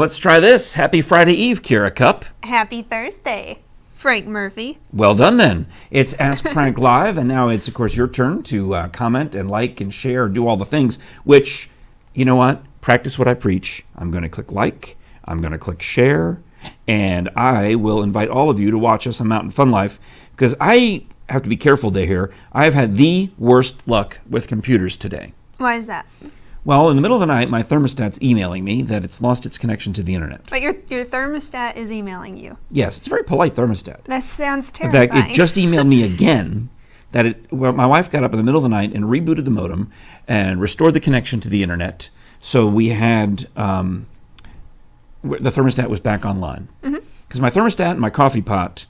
Let's try this. Happy Friday Eve, Kira Cup. Happy Thursday, Frank Murphy. Well done, then. It's Ask Frank Live, and now it's, of course, your turn to comment and like and share and do all the things, which, you know what? Practice what I preach. I'm going to click like, I'm going to click share, and I will invite all of you to watch us on Mountain Fun Life, because I have to be careful here. I have had the worst luck with computers today. Why is that? Well, in the middle of the night, my thermostat's emailing me that it's lost its connection to the internet. But your thermostat is emailing you. Yes, it's a very polite thermostat. That sounds terrifying. In fact, it just emailed me again that my wife got up in the middle of the night and rebooted the modem and restored the connection to the internet. So we had, the thermostat was back online. Because my thermostat and my coffee pot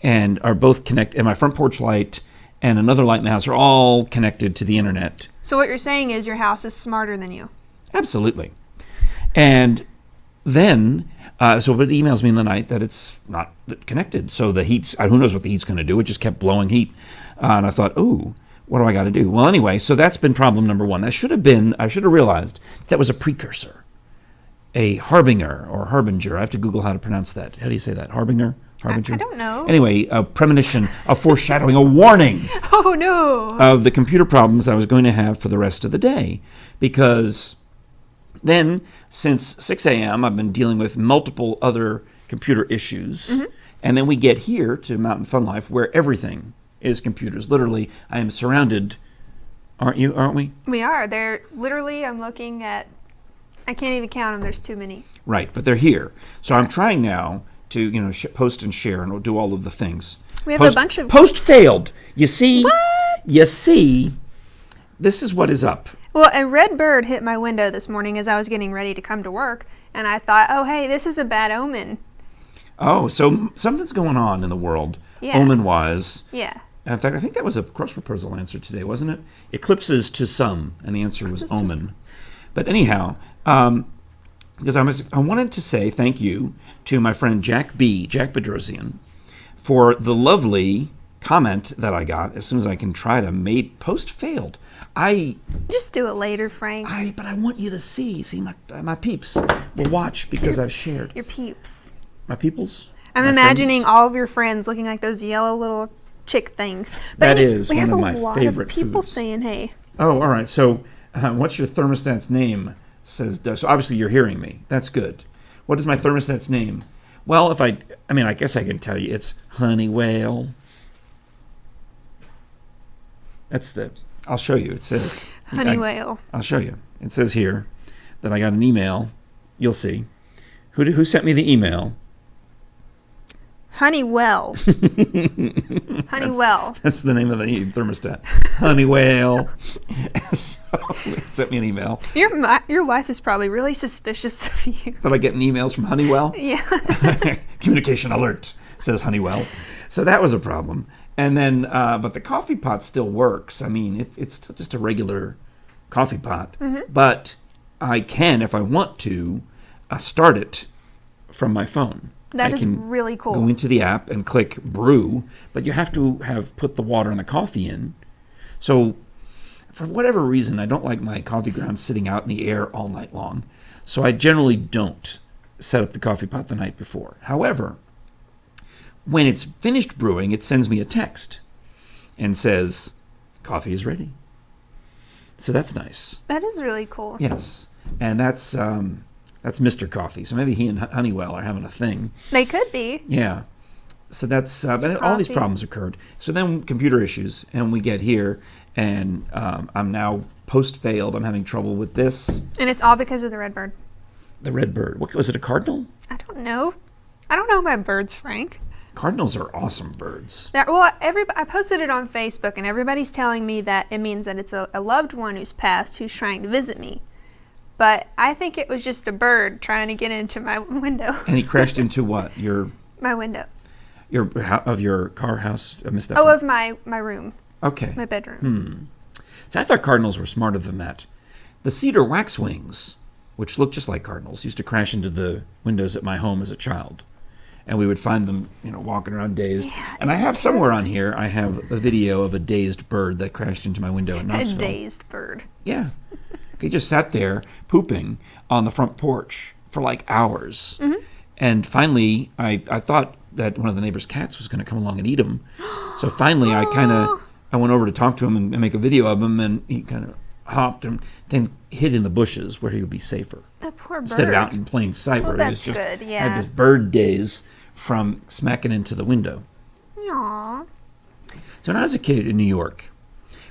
and are both connected, and my front porch light and another light in the house are all connected to the internet. So what you're saying is your house is smarter than you. Absolutely. And then, so it emails me in the night that it's not connected. So the heat, who knows what the heat's going to do? It just kept blowing heat. And I thought, ooh, what do I got to do? Well, anyway, so that's been problem number one. I should have realized that was a precursor, a harbinger or harbinger. I have to Google how to pronounce that. How do you say that? Harbinger? Harbinger? I don't know. Anyway, a premonition, a foreshadowing, a warning. Oh, no. Of the computer problems I was going to have for the rest of the day. Because then, since 6 a.m., I've been dealing with multiple other computer issues. And then we get here to Mountain Fun Life, where everything is computers. Literally, I am surrounded. Aren't we? We are. They're literally, I'm looking at, I can't even count them. There's too many. Right, but they're here. So I'm trying now to, post and share and do all of the things. We have a bunch of... Post failed. You see? What? You see? This is what is up. Well, a red bird hit my window this morning as I was getting ready to come to work, and I thought, oh, hey, this is a bad omen. Oh, so something's going on in the world, yeah. Omen-wise. Yeah. In fact, I think that was a crossword puzzle answer today, wasn't it? Eclipses to some, and the answer was omen. But anyhow, because I wanted to say thank you to my friend Jack Bedrosian, for the lovely comment that I got as soon as I can try to post failed. Just do it later, Frank. But I want you to see my peeps will watch because I've shared. Your peeps. My peoples? I'm imagining all of your friends looking like those yellow little chick things. But that is one of my favorite foods. We have a lot of people saying, hey. Oh, all right. So what's your thermostat's name? Says Doug. So obviously you're hearing me. That's good. What is my thermostat's name? Well, I guess I can tell you. It's Honeywell. I'll show you. It says Honeywell. I'll show you. It says here that I got an email. You'll see. Who sent me the email? Honeywell. Honeywell. That's the name of the thermostat. Honeywell. So, sent me an email. Your wife is probably really suspicious of you. That I get emails from Honeywell? Yeah. Communication alert, says Honeywell. So that was a problem. And then, but the coffee pot still works. I mean, it's just a regular coffee pot. But I can, if I want to, start it from my phone. That is really cool. Go into the app and click brew, but you have to have put the water and the coffee in. So for whatever reason, I don't like my coffee grounds sitting out in the air all night long. So I generally don't set up the coffee pot the night before. However, when it's finished brewing, it sends me a text and says, coffee is ready. So that's nice. That is really cool. Yes. And that's Mr. Coffee. So maybe he and Honeywell are having a thing. They could be. Yeah. So that's, but all these problems occurred. So then computer issues, and we get here, and I'm now post-failed. I'm having trouble with this. And it's all because of the red bird. The red bird. What was it, a cardinal? I don't know. I don't know about birds, Frank. Cardinals are awesome birds. I posted it on Facebook, and everybody's telling me that it means that it's a loved one who's passed who's trying to visit me. But I think it was just a bird trying to get into my window. And he crashed into what? My window. Of your car house? I missed that. Oh, of my room. Okay. My bedroom. So I thought cardinals were smarter than that. The cedar waxwings, which look just like cardinals, used to crash into the windows at my home as a child. And we would find them, walking around dazed. Yeah, and I have somewhere on here, I have a video of a dazed bird that crashed into my window in Knoxville. A dazed bird. Yeah. He just sat there pooping on the front porch for like hours. And finally, I thought that one of the neighbor's cats was going to come along and eat him. So finally, I went over to talk to him and make a video of him, and he kind of hopped and then hid in the bushes where he would be safer. That poor bird. Instead of out in plain sight where he was that's just good, yeah. had this bird daze from smacking into the window. Aww. So when I was a kid in New York,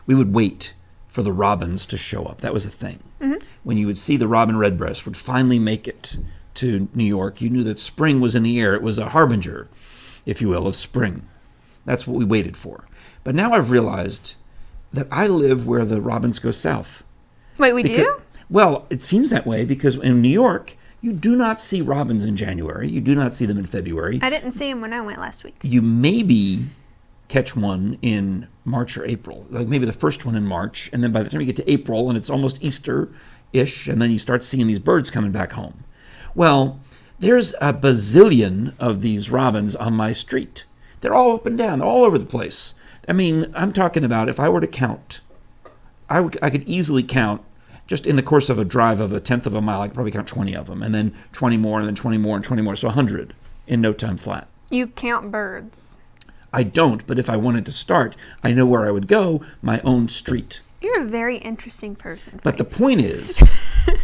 we would wait for the robins to show up. That was a thing. When you would see the robin redbreast would finally make it to New York, you knew that spring was in the air. It was a harbinger, if you will, of spring. That's what we waited for. But now I've realized that I live where the robins go south. Wait, we do? Well, it seems that way because in New York, you do not see robins in January. You do not see them in February. I didn't see them when I went last week. You maybe catch one in March or April, like maybe the first one in March, and then by the time you get to April and it's almost Easter-ish, and then you start seeing these birds coming back home. Well, there's a bazillion of these robins on my street. They're all up and down, all over the place. I mean, I'm talking about if I were to count, I could easily count, just in the course of a drive of a tenth of a mile, I could probably count 20 of them, and then 20 more, and then 20 more, and 20 more, so 100 in no time flat. You count birds. I don't, but if I wanted to start, I know where I would go, my own street. You're a very interesting person, But the Frank. point is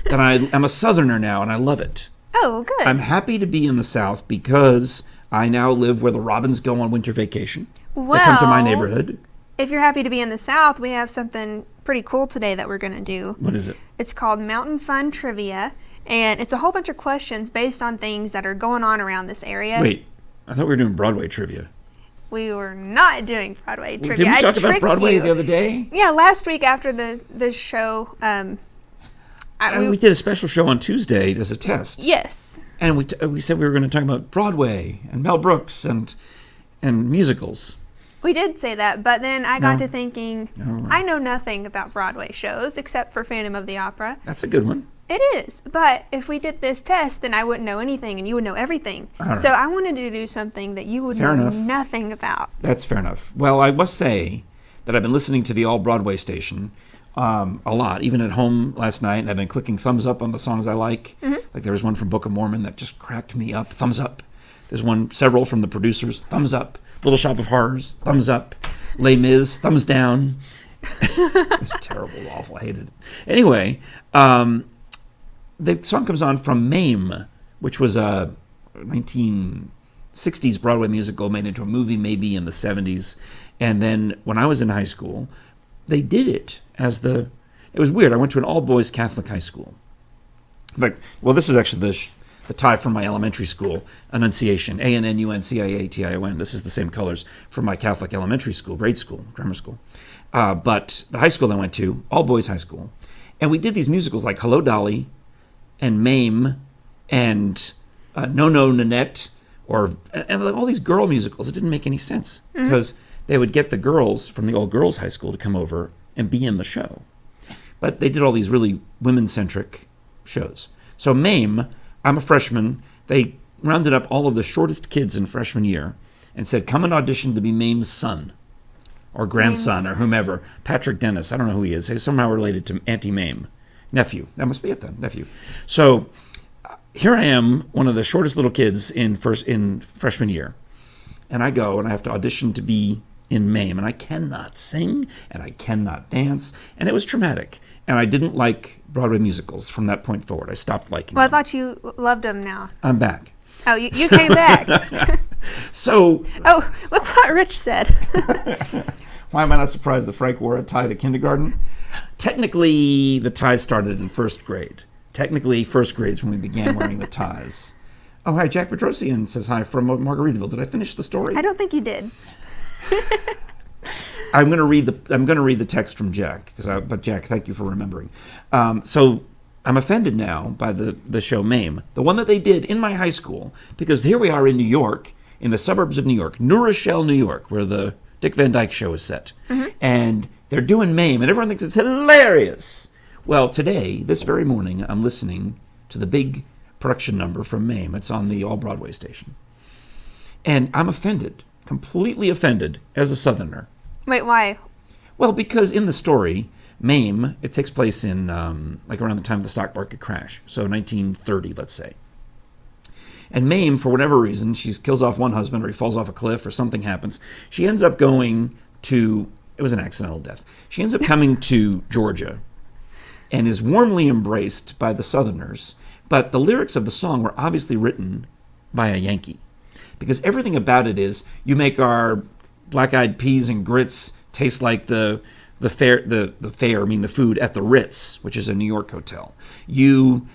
that I'm a Southerner now, and I love it. Oh, good. I'm happy to be in the South because I now live where the robins go on winter vacation. They come to my neighborhood. If you're happy to be in the South, we have something pretty cool today that we're going to do. What is it? It's called Mountain Fun Trivia, and it's a whole bunch of questions based on things that are going on around this area. Wait, I thought we were doing Broadway trivia. We were not doing Broadway trivia. Didn't we talk I about tricked Broadway you. the other day? Yeah, last week after the show. We did a special show on Tuesday as a test. Yes. And we said we were going to talk about Broadway and Mel Brooks and musicals. We did say that, but then I got No. to thinking, Oh. I know nothing about Broadway shows except for Phantom of the Opera. That's a good one. It is, but if we did this test, then I wouldn't know anything and you would know everything. All right. So I wanted to do something that you would Fair know enough. nothing about. That's fair enough. Well, I must say that I've been listening to the All Broadway station a lot, even at home last night, and I've been clicking thumbs up on the songs I like. Like there was one from Book of Mormon that just cracked me up. Thumbs up. There's several from the producers. Thumbs up. Little Shop of Horrors. Thumbs up. Les Mis. Thumbs down. It's terrible, awful. I hated it. Anyway, the song comes on from Mame, which was a 1960s Broadway musical made into a movie maybe in the 70s. And then when I was in high school, they did it as it was weird. I went to an all-boys Catholic high school. But, well, this is actually the tie from my elementary school, Annunciation, Annunciation. This is the same colors from my Catholic elementary school, grade school, grammar school. But the high school I went to, all-boys high school, and we did these musicals like Hello, Dolly, and Mame, and No, No, Nanette, and all these girl musicals. It didn't make any sense because they would get the girls from the old girls' high school to come over and be in the show. But they did all these really women-centric shows. So Mame, I'm a freshman. They rounded up all of the shortest kids in freshman year and said, come and audition to be Mame's son or grandson or whomever. Patrick Dennis, I don't know who he is. He's somehow related to Auntie Mame. Nephew. That must be it then, nephew. So here I am, one of the shortest little kids in freshman year. And I go and I have to audition to be in Mame, and I cannot sing and I cannot dance, and it was traumatic. And I didn't like Broadway musicals from that point forward. I stopped liking Well, I them. thought you loved them now. I'm back. Oh, you came back. So Oh, look what Rich said. why am I not surprised that Frank wore a tie to kindergarten? Technically, the tie started in first grade. Technically, first grade is when we began wearing the ties. Oh, hi, Jack Petrosian says hi from Margaritaville. Did I finish the story? I don't think you did. I'm going to read the text from Jack. But Jack, thank you for remembering. So I'm offended now by the show Mame, the one that they did in my high school, because here we are in New York, in the suburbs of New York, New Rochelle, New York, where the Dick Van Dyke Show is set, and they're doing Mame, and everyone thinks it's hilarious. Well, today, this very morning, I'm listening to the big production number from Mame. It's on the All Broadway station, and I'm offended. Completely offended as a Southerner. Wait, why? Well, because in the story, Mame, it takes place in like around the time of the stock market crash, so 1930, let's say, And Mame, for whatever reason, she kills off one husband, or he falls off a cliff, or something happens. She ends up going to, it was an accidental death. She ends up coming to Georgia and is warmly embraced by the Southerners. But the lyrics of the song were obviously written by a Yankee. Because everything about it is, you make our black-eyed peas and grits taste like the food at the Ritz, which is a New York hotel. You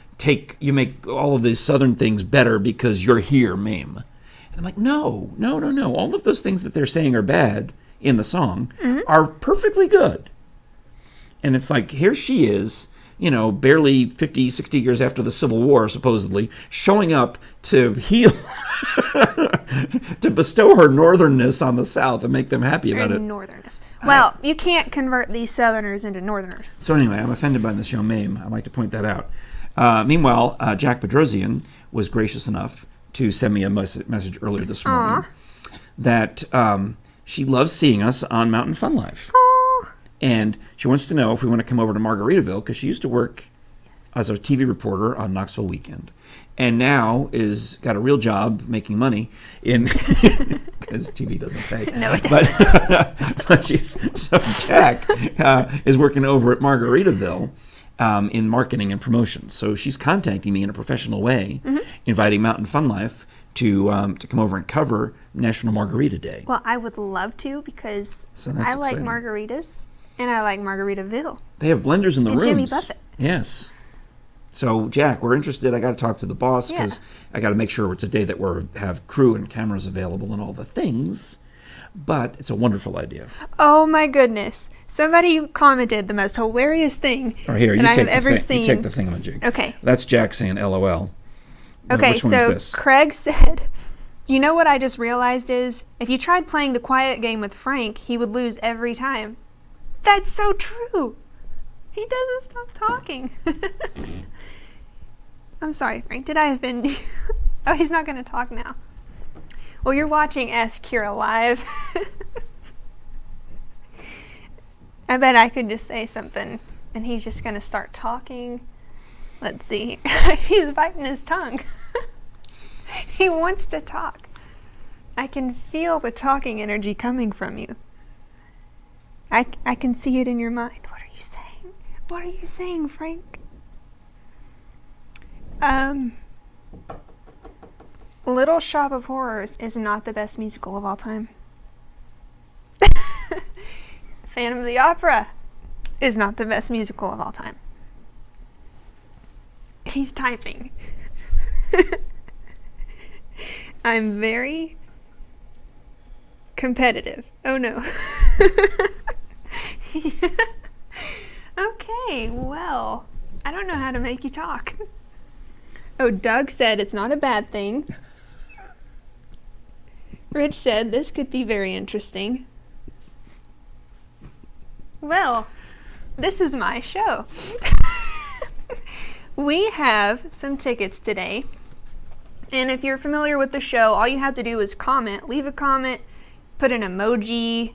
make all of these Southern things better because you're here, Mame. And I'm like, no. All of those things that they're saying are bad in the song are perfectly good. And it's like, here she is, barely 50, 60 years after the Civil War, supposedly, showing up to heal, to bestow her northernness on the South and make them happy about it. Northerners. Well, you can't convert these Southerners into Northerners. So anyway, I'm offended by this young Mame. I'd like to point that out. Meanwhile, Jack Bedrosian was gracious enough to send me a message earlier this morning that she loves seeing us on Mountain Fun Life. And she wants to know if we want to come over to Margaritaville, because she used to work as a TV reporter on Knoxville Weekend. And now is got a real job making money in because TV doesn't pay. No, it doesn't. But Jack is working over at Margaritaville in marketing and promotions. So she's contacting me in a professional way, inviting Mountain Fun Life to come over and cover National Margarita Day. Well, I would love to, because I like exciting. Margaritas. And I like Margaritaville. They have blenders in the rooms. Jimmy Buffett. Yes. So, Jack, we're interested. I got to talk to the boss, because I got to make sure it's a day that we have crew and cameras available and all the things. But it's a wonderful idea. Oh, my goodness. Somebody commented the most hilarious thing I have ever seen. You take the thingamajig. Okay. That's Jack saying LOL. Okay, Which one is so this? Craig said, you know what I just realized is, if you tried playing the quiet game with Frank, he would lose every time. That's so true. He doesn't stop talking. I'm sorry, Frank. Did I offend you? Oh, he's not going to talk now. Well, you're watching Ask Kira Live. I bet I could just say something and he's just going to start talking. Let's see. He's biting his tongue. He wants to talk. I can feel the talking energy coming from you. I can see it in your mind. What are you saying? What are you saying, Frank? Little Shop of Horrors is not the best musical of all time. Phantom of the Opera is not the best musical of all time. He's typing. I'm very competitive. Oh no. Okay, well, I don't know how to make you talk. Oh, Doug said it's not a bad thing. Rich said this could be very interesting. Well, this is my show. We have some tickets today. And if you're familiar with the show, all you have to do is comment, leave a comment, put an emoji,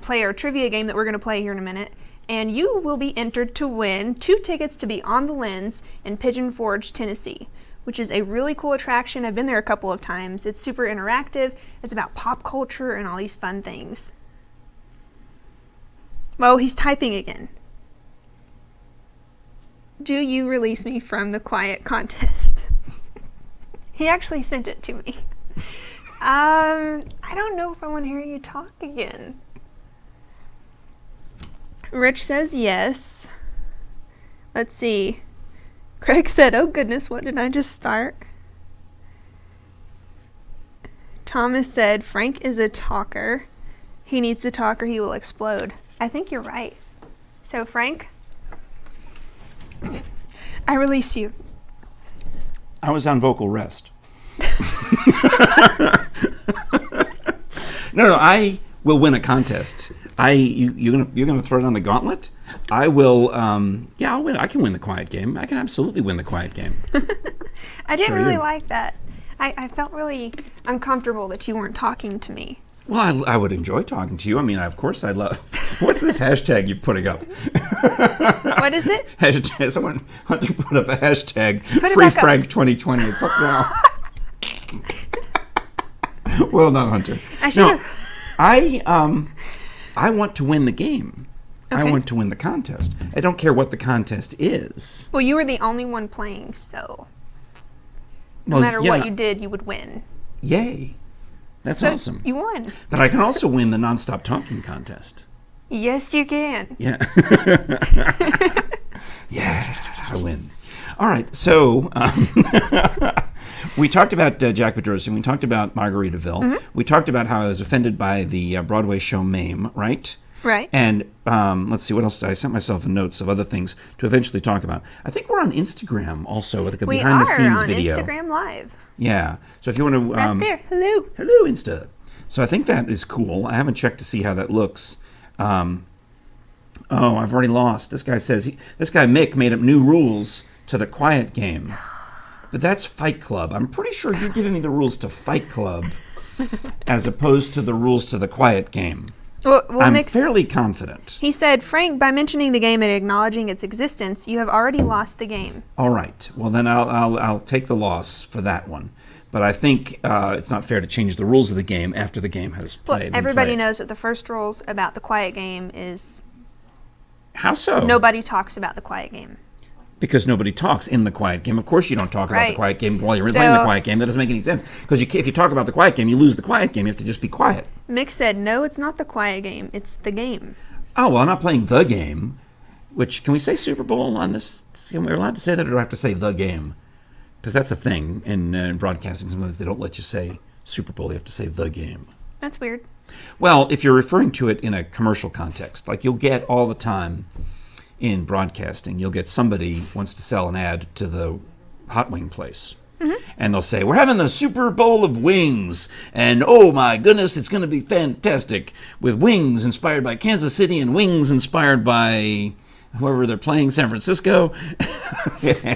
play our trivia game that we're going to play here in a minute, and you will be entered to win 2 tickets to be on the Lens in Pigeon Forge, Tennessee, which is a really cool attraction. I've been there a couple of times. It's super interactive. It's about pop culture and all these fun things. Oh, he's typing again. Do you release me from the quiet contest? He actually sent it to me. I don't know if I want to hear you talk again. Rich says yes. Let's see. Craig said, oh goodness, what did I just start? Thomas said, Frank is a talker. He needs to talk or he will explode. I think you're right. So Frank, I release you. I was on vocal rest. No, I will win a contest. You're gonna throw it on the gauntlet? I will. I'll win. I can win the quiet game. I can absolutely win the quiet game. I didn't really like that. I felt really uncomfortable that you weren't talking to me. Well, I would enjoy talking to you. I mean, of course, I'd love. What's this hashtag you're putting up? What is it? Hashtag. Someone put up a hashtag. Put it Free back up. Frank 2020. It's up now. Well done, Hunter. I should No, I want to win the game. I Okay. want to win the contest. I don't care what the contest is. Well, you were the only one playing, so no Well, matter yeah, what you did, you would win. Yay. That's So awesome. you won. But I can also win the nonstop talking contest. Yes, you can. Yeah. Yeah, I win. All right, so we talked about Jack Bedrosian. We talked about Margaritaville. Mm-hmm. We talked about how I was offended by the Broadway show Mame, right? Right. And let's see, what else did I sent myself notes of other things to eventually talk about. I think we're on Instagram also with like a We behind the are scenes on video. Instagram Live. Yeah. So if you want to Right there. Hello. hello Insta. So I think that is cool. I haven't checked to see how that looks. Oh, I've already lost. This guy says this guy Mick made up new rules to the Quiet Game. But that's Fight Club. I'm pretty sure you're giving me the rules to Fight Club as opposed to the rules to the Quiet Game. Well, I'm Nick's, fairly confident. he said, Frank, by mentioning the game and acknowledging its existence, you have already lost the game. All right. Well, then I'll take the loss for that one. But I think it's not fair to change the rules of the game after the game has Well, played. everybody knows that the first rules about the quiet game is How so? nobody talks about the quiet game. Because nobody talks in the Quiet Game. Of course you don't talk about the Right. Quiet Game while you're So- playing the Quiet Game. That doesn't make any sense. Because if you talk about the Quiet Game, you lose the Quiet Game. You have to just be quiet. Mick said, no, it's not the quiet game. It's the game. Oh, well, I'm not playing the game. Which, can we say Super Bowl on this? Are we allowed to say that, or do I have to say the game? Because that's a thing in broadcasting. Sometimes they don't let you say Super Bowl. You have to say the game. That's weird. Well, if you're referring to it in a commercial context, like you'll get all the time in broadcasting, you'll get somebody wants to sell an ad to the hot wing place. And they'll say, we're having the Super Bowl of wings, and oh my goodness, it's going to be fantastic, with wings inspired by Kansas City and wings inspired by whoever they're playing, San Francisco.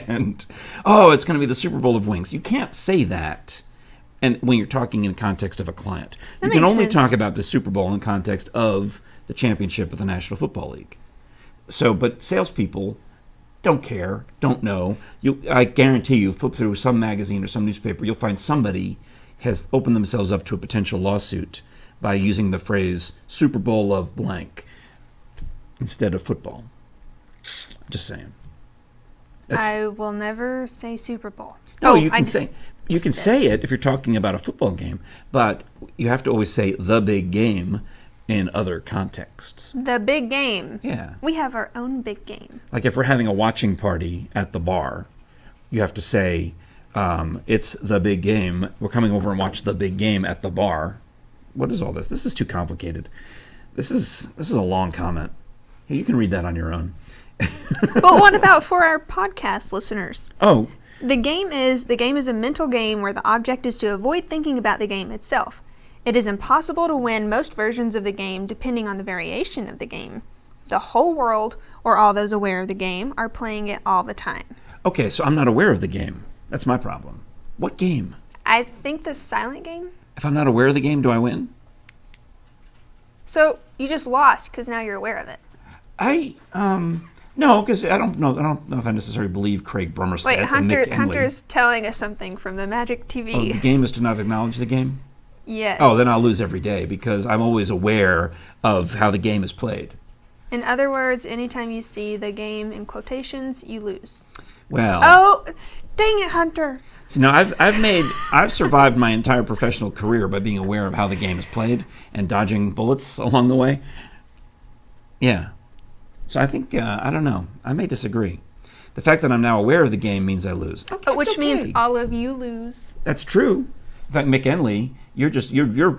And, oh, it's going to be the Super Bowl of wings. You can't say that and when you're talking in the context of a client. That You can makes only sense. talk about the Super Bowl in context of the championship of the National Football League. So, but salespeople don't care, don't know. I guarantee you, flip through some magazine or some newspaper, you'll find somebody has opened themselves up to a potential lawsuit by using the phrase Super Bowl of blank instead of football. Just saying. I will never say Super Bowl. No, Oh, you I can just- say you can say it if you're talking about a football game, but you have to always say the big game in other contexts. The big game. Yeah. We have our own big game. Like if we're having a watching party at the bar, you have to say, it's the big game. We're coming over and watch the big game at the bar. What is all this? This is too complicated. This is a long comment. Here, you can read that on your own. But what about for our podcast listeners? Oh, The game is a mental game where the object is to avoid thinking about the game itself. It is impossible to win most versions of the game depending on the variation of the game. The whole world, or all those aware of the game, are playing it all the time. okay, so I'm not aware of the game. That's my problem. What game? I think the silent game. If I'm not aware of the game, do I win? So you just lost because now you're aware of it. No, because I don't know if I necessarily believe Craig Brummerstead Wait, and Nick Enley. Hunter's telling us something from the Magic Oh, TV. the game is to not acknowledge the game? Yes. Oh, then I'll lose every day because I'm always aware of how the game is played. In other words, anytime you see the game in quotations, you lose. Well, Oh, dang it, Hunter. see, now I've survived my entire professional career by being aware of how the game is played and dodging bullets along the way. Yeah. So I think, I don't know. I may disagree. The fact that I'm now aware of the game means I lose. Okay, Which it's means okay. all of you lose. That's true. In fact, Mick Enley, you're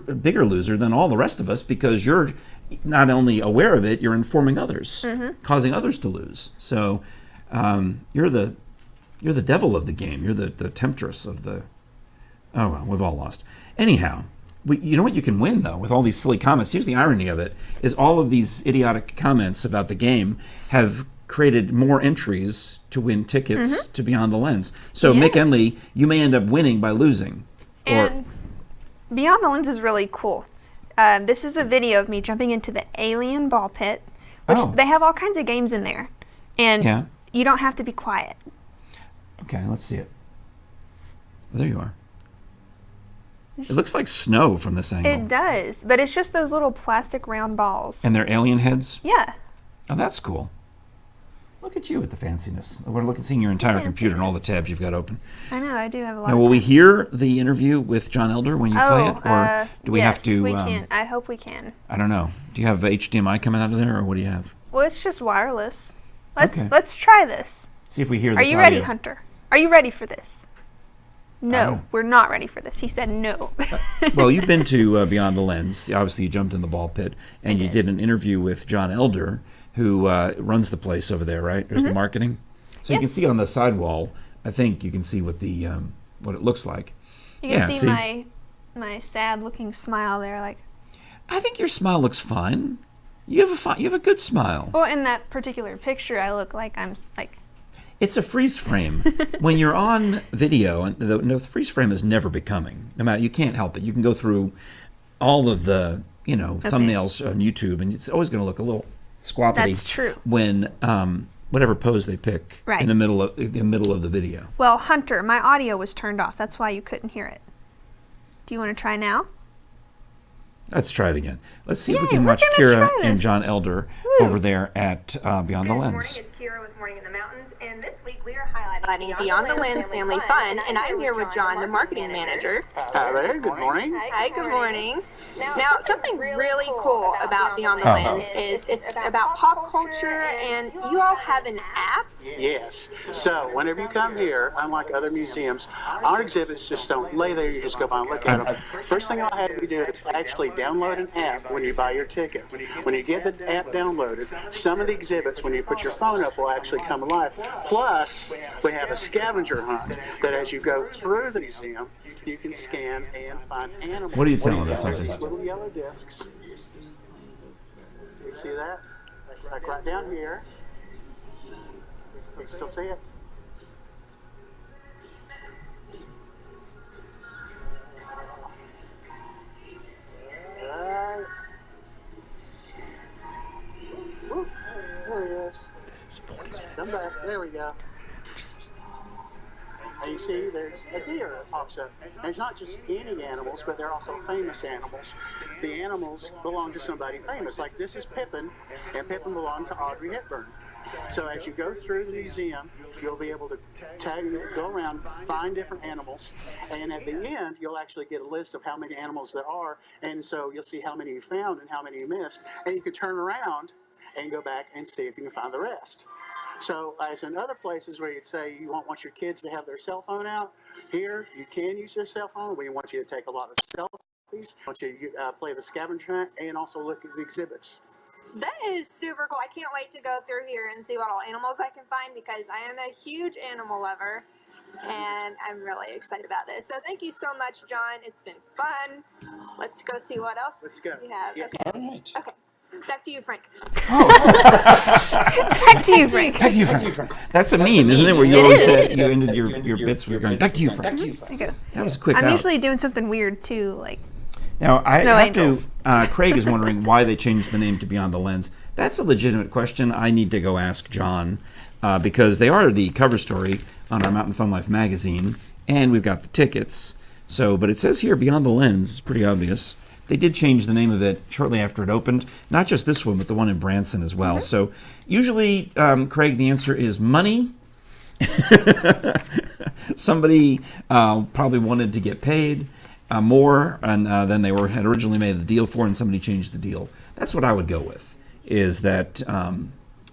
a bigger loser than all the rest of us because you're not only aware of it, you're informing others, causing others to lose. So you're the devil of the game. You're the temptress of the. Oh well, we've all lost. Anyhow, you know what you can win though with all these silly comments. Here's the irony of it: is all of these idiotic comments about the game have created more entries to win tickets to Beyond the Lens. So Yes. Mick Enley, you may end up winning by losing. And Beyond the Lens is really cool. This is a video of me jumping into the alien ball pit, which Oh. they have all kinds of games in there. And Yeah. you don't have to be quiet. Okay, let's see it. There you are. It looks like snow from this angle. It does, but it's just those little plastic round balls. And they're alien heads? Yeah. Oh, that's cool. Look at you with the fanciness. We're seeing your entire computer and all the tabs you've got open. I know, I do have a lot Now, of will we tabs. hear the interview with John Elder when you play it? Or do we have to... Yes, we can. I hope we can. I don't know. Do you have HDMI coming out of there, or what do you have? Well, it's just wireless. Okay. Let's try this. See if we hear this Are you audio. ready, Hunter? Are you ready for this? don't No, know. we're not ready for this. He said no. Well, you've been to Beyond the Lens. Obviously, you jumped in the ball pit, and you did an interview with John Elder, who runs the place over there, right? There's the marketing. So you can Yes. see on the sidewall, I think you can see what the what it looks like. You can Yeah, see my sad-looking smile there, like. I think your smile looks fine. You have a good smile. Well, in that particular picture, I look like I'm like. It's a freeze frame. When you're on video, and the freeze frame is never becoming. No matter, you can't help it. You can go through all of the thumbnails on YouTube, and it's always going to look a little squappity. That's true. When whatever pose they pick Right. in the middle of the video. Well, Hunter, my audio was turned off. That's why you couldn't hear it. Do you want to try now? Let's try it again. Let's see if we Yay, can we're watch gonna Kira try and this. John Elder Woo. over there at Beyond the Good morning, Lens. it's Kira with Morning in the Mountains, and this week we are highlighting Beyond the Lens Family Fun, and I'm here with John, the marketing manager. Hi there, good morning. Hi, good morning. Now, something really cool about Beyond the Lens is it's about pop culture, and you all have an app. Yes, so whenever you come here, unlike other museums, our exhibits just don't lay there, you just go by and look at them. First thing I'll have you do is actually download an app when you buy your ticket. When you get the app downloaded, some of the exhibits, when you put your phone up, will actually come alive. Plus, we have a scavenger hunt that as you go through the museum, you can scan and find animals. What are you telling us? There's these little yellow discs. You see that? Like right down here. You still see it? Right. Whoop, there he is. Come back. There we go. And you see, there's a deer that pops up. And it's not just any animals, but they're also famous animals. The animals belong to somebody famous. Like this is Pippin, and Pippin belonged to Audrey Hepburn. So as you go through the museum, you'll be able to go around, find different animals, and at the end, you'll actually get a list of how many animals there are, and so you'll see how many you found and how many you missed, and you can turn around and go back and see if you can find the rest. So as in other places where you'd say you don't want your kids to have their cell phone out, here you can use your cell phone. We want you to take a lot of selfies. We want you to play the scavenger hunt and also look at the exhibits. That is super cool. I can't wait to go through here and see what all animals I can find because I am a huge animal lover and I'm really excited about this. So thank you so much, John. It's been fun. Let's go see what else Let's go. we have. Yeah. Okay. All right. Okay. Back to you, Frank. Back to you, Frank. Back to you, Frank. That's a meme, isn't it? Where you always said you ended your bits with going, back to you, Frank. There you go. That was a quick I'm out. usually doing something weird too, like. Now, I Snow have angels. to, Craig is wondering why they changed the name to Beyond the Lens. That's a legitimate question. I need to go ask John because they are the cover story on our Mountain Fun Life magazine, and we've got the tickets. So, but it says here Beyond the Lens. It's pretty obvious. They did change the name of it shortly after it opened. Not just this one, but the one in Branson as well. So usually, Craig, the answer is money. Somebody probably wanted to get paid more than they had originally made the deal for, and somebody changed the deal. That's what I would go with, is that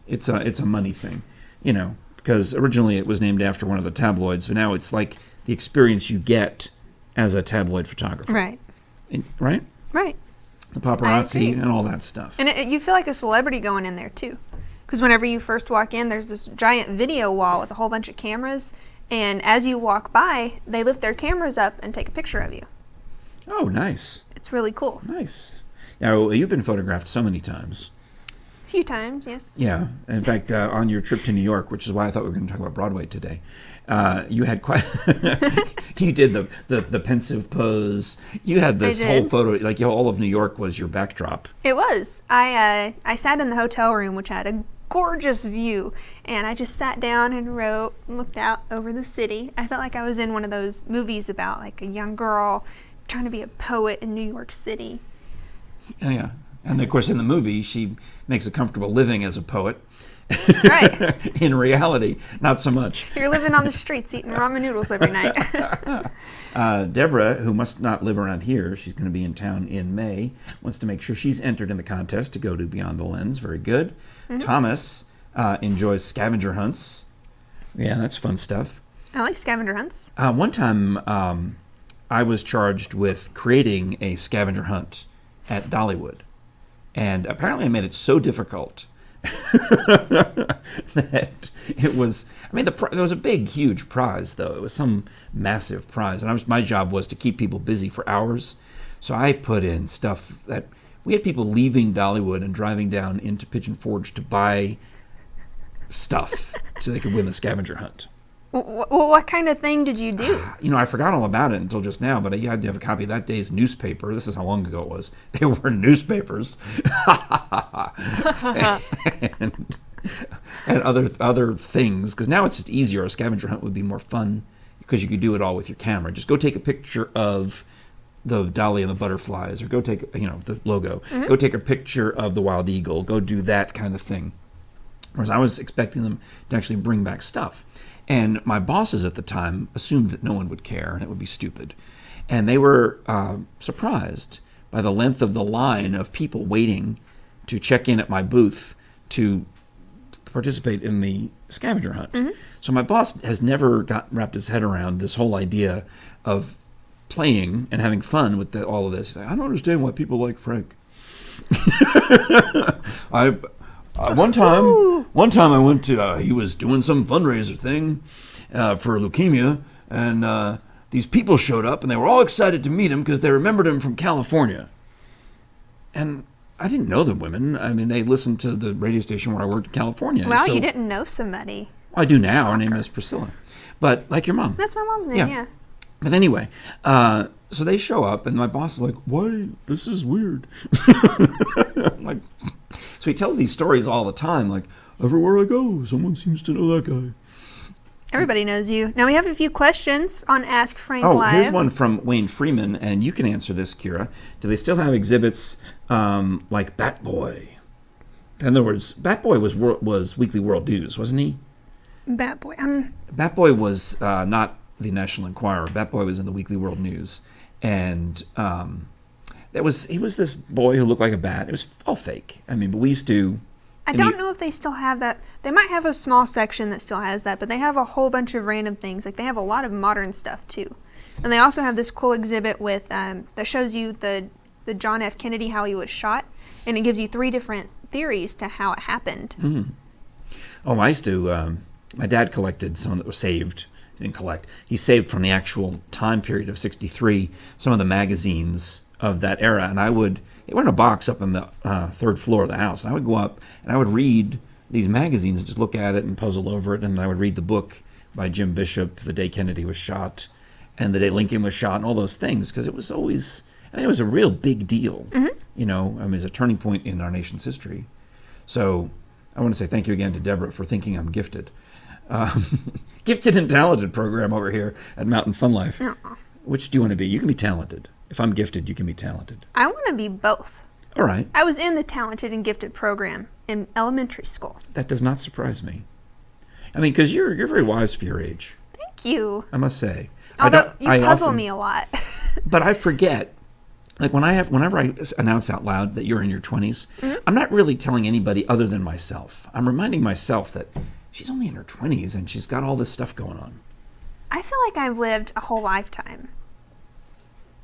it's a money thing, because originally it was named after one of the tabloids, but now it's like the experience you get as a tabloid photographer. Right. Right? Right. The paparazzi agree. and all that stuff. And you feel like a celebrity going in there too. Because whenever you first walk in, there's this giant video wall with a whole bunch of cameras. And as you walk by, they lift their cameras up and take a picture of you. Oh, nice. It's really cool. Nice. Now, you've been photographed so many times. A few times, yes. Yeah. In fact, on your trip to New York, which is why I thought we were going to talk about Broadway today, you had quite... you did the pensive pose. You had this I whole did. photo, like all of New York was your backdrop. It was. I sat in the hotel room, which had a gorgeous view, and I just sat down and wrote and looked out over the city. I felt like I was in one of those movies about like a young girl trying to be a poet in New York City. Oh, yeah. And of course, in the movie, she makes a comfortable living as a poet. Right. In reality, not so much. You're living on the streets eating ramen noodles every night. Deborah, who must not live around here, she's going to be in town in May, wants to make sure she's entered in the contest to go to Beyond the Lens. Very good. Thomas enjoys scavenger hunts. Yeah, that's fun stuff. I like scavenger hunts. One time, I was charged with creating a scavenger hunt at Dollywood. And apparently I made it so difficult that it was, there was a big, huge prize, though. It was some massive prize. And my job was to keep people busy for hours. So I put in stuff that, we had people leaving Dollywood and driving down into Pigeon Forge to buy stuff so they could win the scavenger hunt. Well, what kind of thing did you do? I forgot all about it until just now, but I had to have a copy of that day's newspaper. This is how long ago it was. They were newspapers. and other things, because now it's just easier. A scavenger hunt would be more fun because you could do it all with your camera. Just go take a picture of the dolly and the butterflies, or go take, the logo. Go take a picture of the wild eagle. Go do that kind of thing. Whereas I was expecting them to actually bring back stuff. And my bosses at the time assumed that no one would care and it would be stupid. And they were surprised by the length of the line of people waiting to check in at my booth to participate in the scavenger hunt. So my boss has never wrapped his head around this whole idea of playing and having fun with all of this. I don't understand why people like Frank. One time I went to, he was doing some fundraiser thing for leukemia, and these people showed up, and they were all excited to meet him because they remembered him from California. And I didn't know the women. They listened to the radio station where I worked in California. Wow, so, you didn't know somebody. I do now. Her name is Priscilla. But like your mom. That's my mom's name, yeah. But anyway, so they show up, and my boss is like, "Why? This is weird." Like, so he tells these stories all the time, like, everywhere I go, someone seems to know that guy. Everybody knows you. Now we have a few questions on Ask Frank Live. Here's one from Wayne Freeman, and you can answer this, Kira. Do they still have exhibits like Bat Boy? In other words, Bat Boy was Weekly World News, wasn't he? Bat Boy. Bat Boy was not the National Enquirer. Bat Boy was in the Weekly World News, and he was this boy who looked like a bat. It was all fake. But we used to. I don't know if they still have that. They might have a small section that still has that, but they have a whole bunch of random things. Like, they have a lot of modern stuff too, and they also have this cool exhibit with that shows you the John F. Kennedy, how he was shot, and it gives you 3 different theories to how it happened. Mm-hmm. Oh, I used to. My dad collected some that was saved. He didn't collect. He saved from the actual time period of '63 some of the magazines of that era, and they were in a box up on the 3rd floor of the house. And I would go up and I would read these magazines and just look at it and puzzle over it. And I would read the book by Jim Bishop, The Day Kennedy Was Shot, and The Day Lincoln Was Shot, and all those things, because it was always, it was a real big deal. Mm-hmm. It's a turning point in our nation's history. So I want to say thank you again to Deborah for thinking I'm gifted. Gifted and talented program over here at Mountain Fun Life. Aww. Which do you want to be? You can be talented. If I'm gifted, you can be talented. I want to be both. All right. I was in the talented and gifted program in elementary school. That does not surprise me. Because you're very wise for your age. Thank you. I must say. Although you puzzle me a lot. But I forget. Like whenever I announce out loud that you're in your 20s, mm-hmm. I'm not really telling anybody other than myself. I'm reminding myself that she's only in her 20s and she's got all this stuff going on. I feel like I've lived a whole lifetime.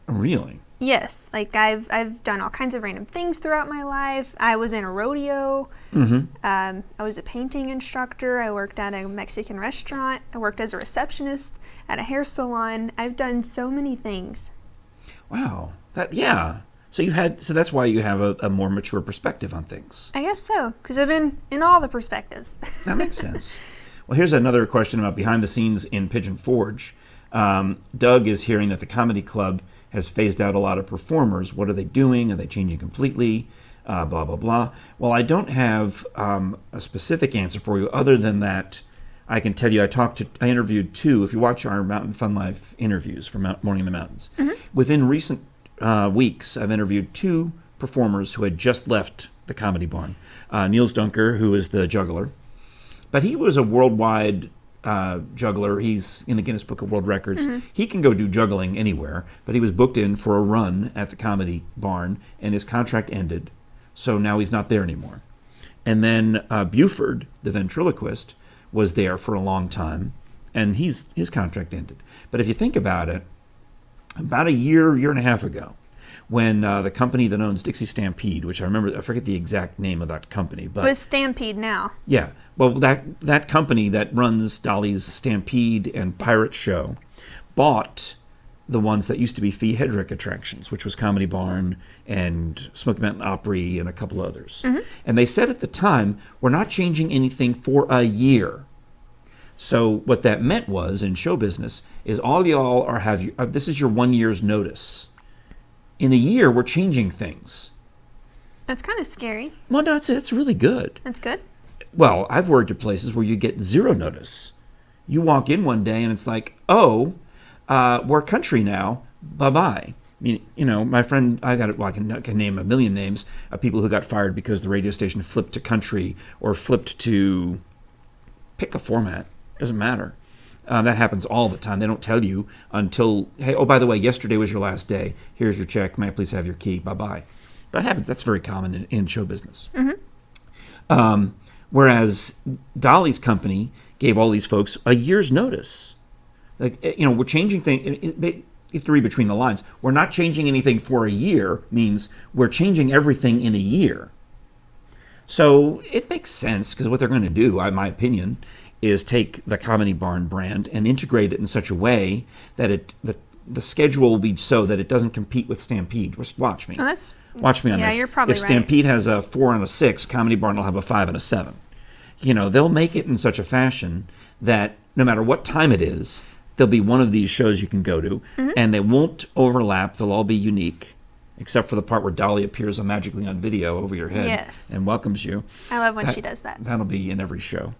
Really? Yes. Like, I've done all kinds of random things throughout my life. I was in a rodeo. Mm-hmm. I was a painting instructor. I worked at a Mexican restaurant. I worked as a receptionist at a hair salon. I've done so many things. Wow. So that's why you have a more mature perspective on things. I guess so, because I've been in all the perspectives. That makes sense. Well, here's another question about behind the scenes in Pigeon Forge. Doug is hearing that the comedy club has phased out a lot of performers. What are they doing? Are they changing completely? Blah, blah, blah. Well, I don't have a specific answer for you other than that I can tell you, I interviewed 2. If you watch our Mountain Fun Life interviews from Morning in the Mountains, within recent weeks, I've interviewed 2 performers who had just left the Comedy Barn. Niels Dunker, who is the juggler, but he was a worldwide juggler. He's in the Guinness Book of World Records. He can go do juggling anywhere, but he was booked in for a run at the Comedy Barn, and his contract ended, so now he's not there anymore. And then Buford, the ventriloquist, was there for a long time, and his contract ended. But if you think about it, about a year and a half ago, when the company that owns Dixie Stampede, which I forget the exact name of that company, but With Stampede now. yeah, well, that company that runs Dolly's Stampede and Pirate Show bought the ones that used to be Fee Hedrick attractions, which was Comedy Barn and Smoky Mountain Opry and a couple others. And they said at the time, we're not changing anything for a year. So what that meant was, in show business, is all y'all this is your 1 year's notice. In a year, we're changing things. That's kind of scary. Well, no, it's really good. That's good. Well, I've worked at places where you get 0 notice. You walk in one day and it's like, oh, we're country now. Bye-bye. I mean, my friend, I can name a million names of people who got fired because the radio station flipped to country or flipped to pick a format. Doesn't matter. That happens all the time. They don't tell you until, hey, oh, by the way, yesterday was your last day. Here's your check. May I please have your key? Bye-bye. That happens. That's very common in show business. Whereas Dolly's company gave all these folks a year's notice. Like, we're changing things. You have to read between the lines. We're not changing anything for a year means we're changing everything in a year. So it makes sense, because what they're going to do, in my opinion, is take the Comedy Barn brand and integrate it in such a way that the schedule will be so that it doesn't compete with Stampede. Just watch me. Watch me on this. Yeah, you're probably if right. Stampede has a 4 and a 6, Comedy Barn will have a 5 and a 7. They'll make it in such a fashion that no matter what time it is, there'll be one of these shows you can go to, and they won't overlap. They'll all be unique, except for the part where Dolly appears magically on video over your head and welcomes you. I love when she does that. That'll be in every show.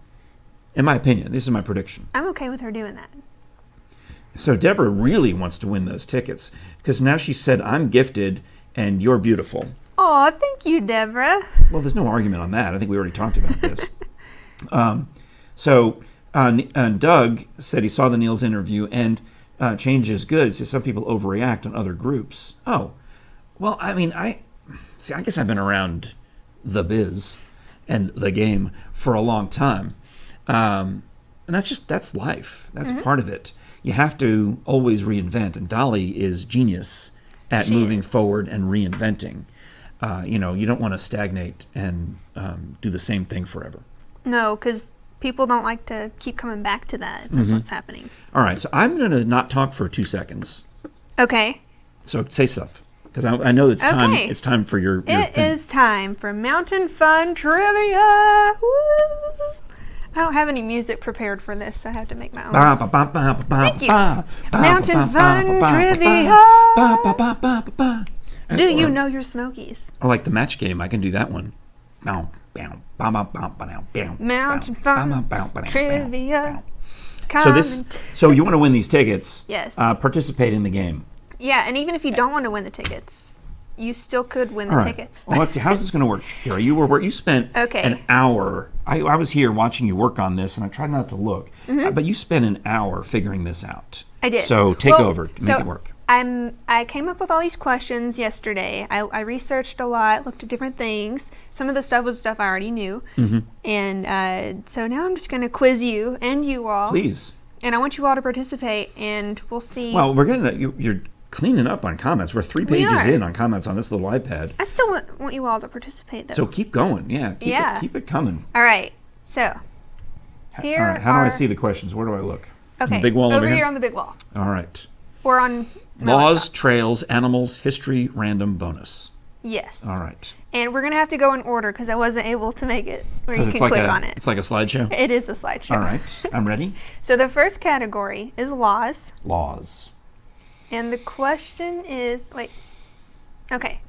In my opinion, this is my prediction. I'm okay with her doing that. So Deborah really wants to win those tickets, because now she said, I'm gifted and you're beautiful. Aw, thank you, Deborah. Well, there's no argument on that. I think we already talked about this. And Doug said he saw the Niels interview, and change is good. So some people overreact on other groups. Oh, well, I mean, I guess I've been around the biz and the game for a long time. And that's life. That's part of it. You have to always reinvent, and Dolly is genius at moving forward and reinventing. You don't want to stagnate and do the same thing forever. No, because people don't like to keep coming back to that. That's what's happening. All right, so I'm going to not talk for 2 seconds. Okay. So say stuff, because I know it's time. Okay. It's time for your It thing. is time for Mountain Fun Trivia. Woo! I don't have any music prepared for this, so I have to make my own. Thank you. Mountain Fun Trivia. Do you know your Smokies? Or like the match game, I can do that one. Mountain Fun Trivia. So you want to win these tickets? Yes. Participate in the game. Yeah, and even if you don't want to win the tickets, you still could win the tickets. Well, let's see. How's this going to work, Kara? You spent an hour. I was here watching you work on this, and I tried not to look. But you spent an hour figuring this out. I did. So take over. Make it work. I came up with all these questions yesterday. I researched a lot, looked at different things. Some of the stuff was stuff I already knew. And so now I'm just going to quiz you and you all. Please. And I want you all to participate, and we'll see. Well, we're going to... You're cleaning up on comments. We're 3 pages in on comments on this little iPad. I still want you all to participate, though. So keep going. Yeah. Keep it coming. All right. So here all right. How do I see the questions? Where do I look? Okay. On the big wall over here on the big wall. All right. Or on Laws, laptop. trails, animals, history, random, bonus. Yes. All right. And we're going to have to go in order because I wasn't able to make it where you can click on it. It's like a slideshow? It is a slideshow. All right. I'm ready. So the first category is laws. Laws. And the question is, okay.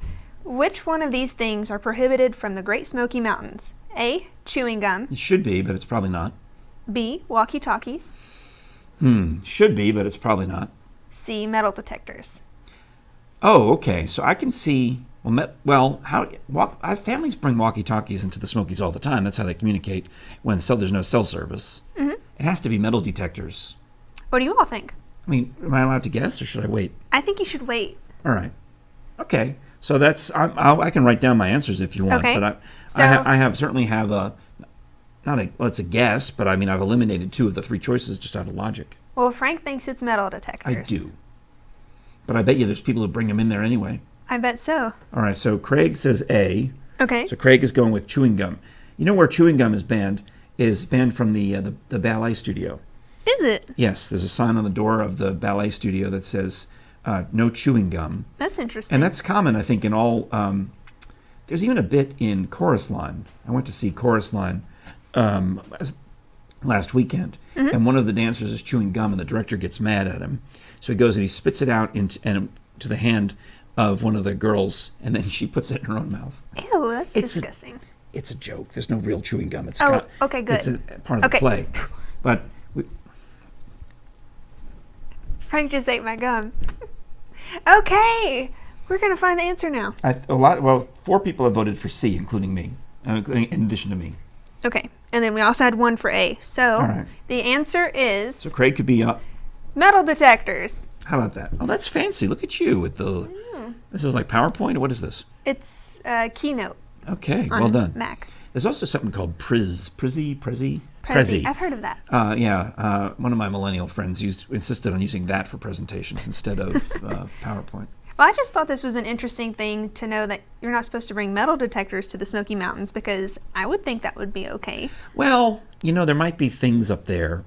Which one of these things are prohibited from the Great Smoky Mountains? A, chewing gum. It should be, but it's probably not. B, walkie-talkies. Should be, but it's probably not. C, metal detectors. Oh, okay. So I can see. Families bring walkie-talkies into the Smokies all the time. That's how they communicate when there's no cell service. Mm-hmm. It has to be metal detectors. What do you all think? I mean, am I allowed to guess, or should I wait? I think you should wait. All right. Okay. So that's I can write down my answers if you want. Okay. But So- I certainly have it's a guess, but I mean I've eliminated 2 of the 3 choices just out of logic. Well, Frank thinks it's metal I detectors. do. But I bet you there's people who bring them in there anyway. I bet so. All right. So Craig says A. Okay. So Craig is going with chewing gum. You know where chewing gum is banned? Is banned from the ballet studio. Is it? Yes, there's a sign on the door of the ballet studio that says no chewing gum. That's interesting. And that's common, I think, in all. There's even a bit in Chorus Line. I went to see Chorus Line last weekend, and one of the dancers is chewing gum, and the director gets mad at him. So he goes and he spits it out into the hand of one of the girls, and then she puts it in her own mouth. Ew, that's disgusting. It's a joke. There's no real chewing gum. It's okay, good. It's a part of the play. But Frank just ate my gum. Okay, we're gonna find the answer now. 4 people have voted for C, including me, in addition to me. Okay, and then we also had 1 for A. So All right. the answer is So Craig could be metal detectors. How about that? Oh, that's fancy. Look at you with the. This is like PowerPoint, or what is this? It's Keynote Okay, on well done. Mac. There's also something called Prezi. Prezi. I've heard of that. One of my millennial friends insisted on using that for presentations instead of PowerPoint. Well, I just thought this was an interesting thing to know that you're not supposed to bring metal detectors to the Smoky Mountains, because I would think that would be okay. Well, there might be things up there,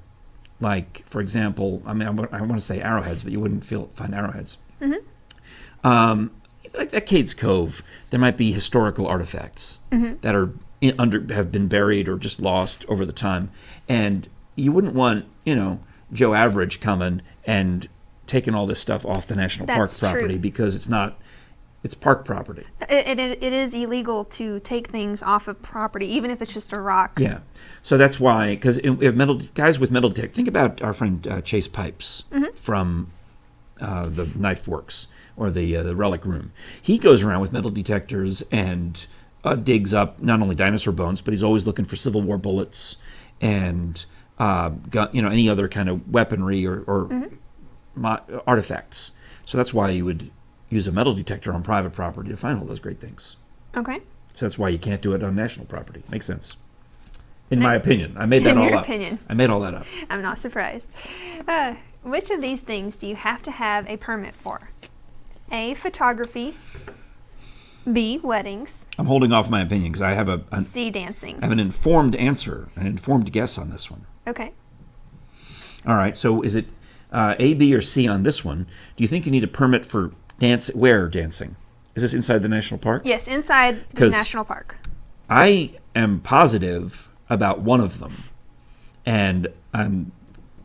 like, for example, I want to say arrowheads, but you wouldn't find arrowheads. Mm-hmm. Like at Cades Cove, there might be historical artifacts that are have been buried or just lost over the time, and you wouldn't want Joe Average coming and taking all this stuff off the national park property, because it's park property. It is illegal to take things off of property, even if it's just a rock. Yeah, so that's why, because guys with metal detectors. Think about our friend Chase Pipes from the Knife Works or the Relic Room. He goes around with metal detectors and digs up not only dinosaur bones, but he's always looking for Civil War bullets and any other kind of weaponry or artifacts. So that's why you would use a metal detector on private property to find all those great things. Okay. So that's why you can't do it on national property. Makes sense. In my opinion. I made that all up. In your opinion. I made all that up. I'm not surprised. Which of these things do you have to have a permit for? A, photography. B, weddings. I'm holding off my opinion because I have C, dancing. I have an informed answer, an informed guess on this one. Okay. All right. So is it A, B, or C on this one? Do you think you need a permit for dancing? Is this inside the national park? Yes, inside the national park. I am positive about one of them, and I'm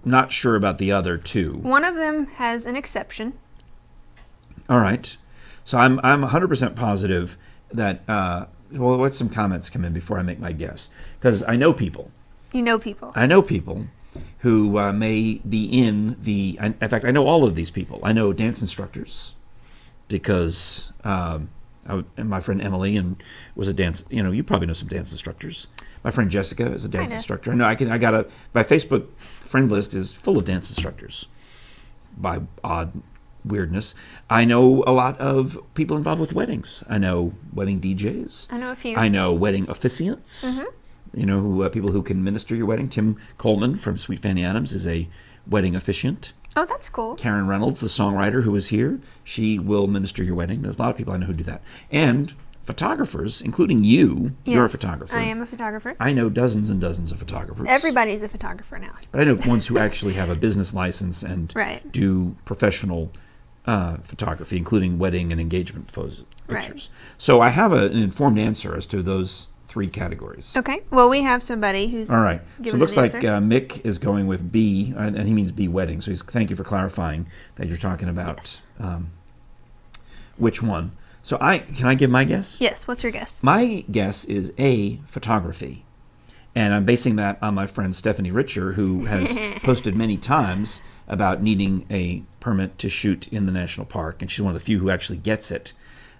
not sure about the other 2. One of them has an exception. All right. So I'm 100% positive that, let some comments come in before I make my guess. Because I know people. You know people. I know people who may be in fact, I know all of these people. I know dance instructors because and my friend Emily was a dance, you probably know some dance instructors. My friend Jessica is a dance instructor. I know my Facebook friend list is full of dance instructors by odd weirdness. I know a lot of people involved with weddings. I know wedding DJs. I know a few. I know wedding officiants. Mm-hmm. People who can minister your wedding. Tim Coleman from Sweet Fanny Adams is a wedding officiant. Oh, that's cool. Karen Reynolds, the songwriter who is here, she will minister your wedding. There's a lot of people I know who do that. And photographers, including you. Yes, you're a photographer. I am a photographer. I know dozens and dozens of photographers. Everybody's a photographer now. But I know ones who actually have a business license and do professional photography, including wedding and engagement pictures. Right. So I have an informed answer as to those 3 categories. Okay. Well, we have somebody who's all right. So it looks like Mick is going with B, and he means B, wedding. So thank you for clarifying that you're talking about which one. So can I give my guess? Yes. What's your guess? My guess is A, photography, And I'm basing that on my friend Stephanie Richer, who has posted many times about needing a permit to shoot in the national park, and she's one of the few who actually gets it.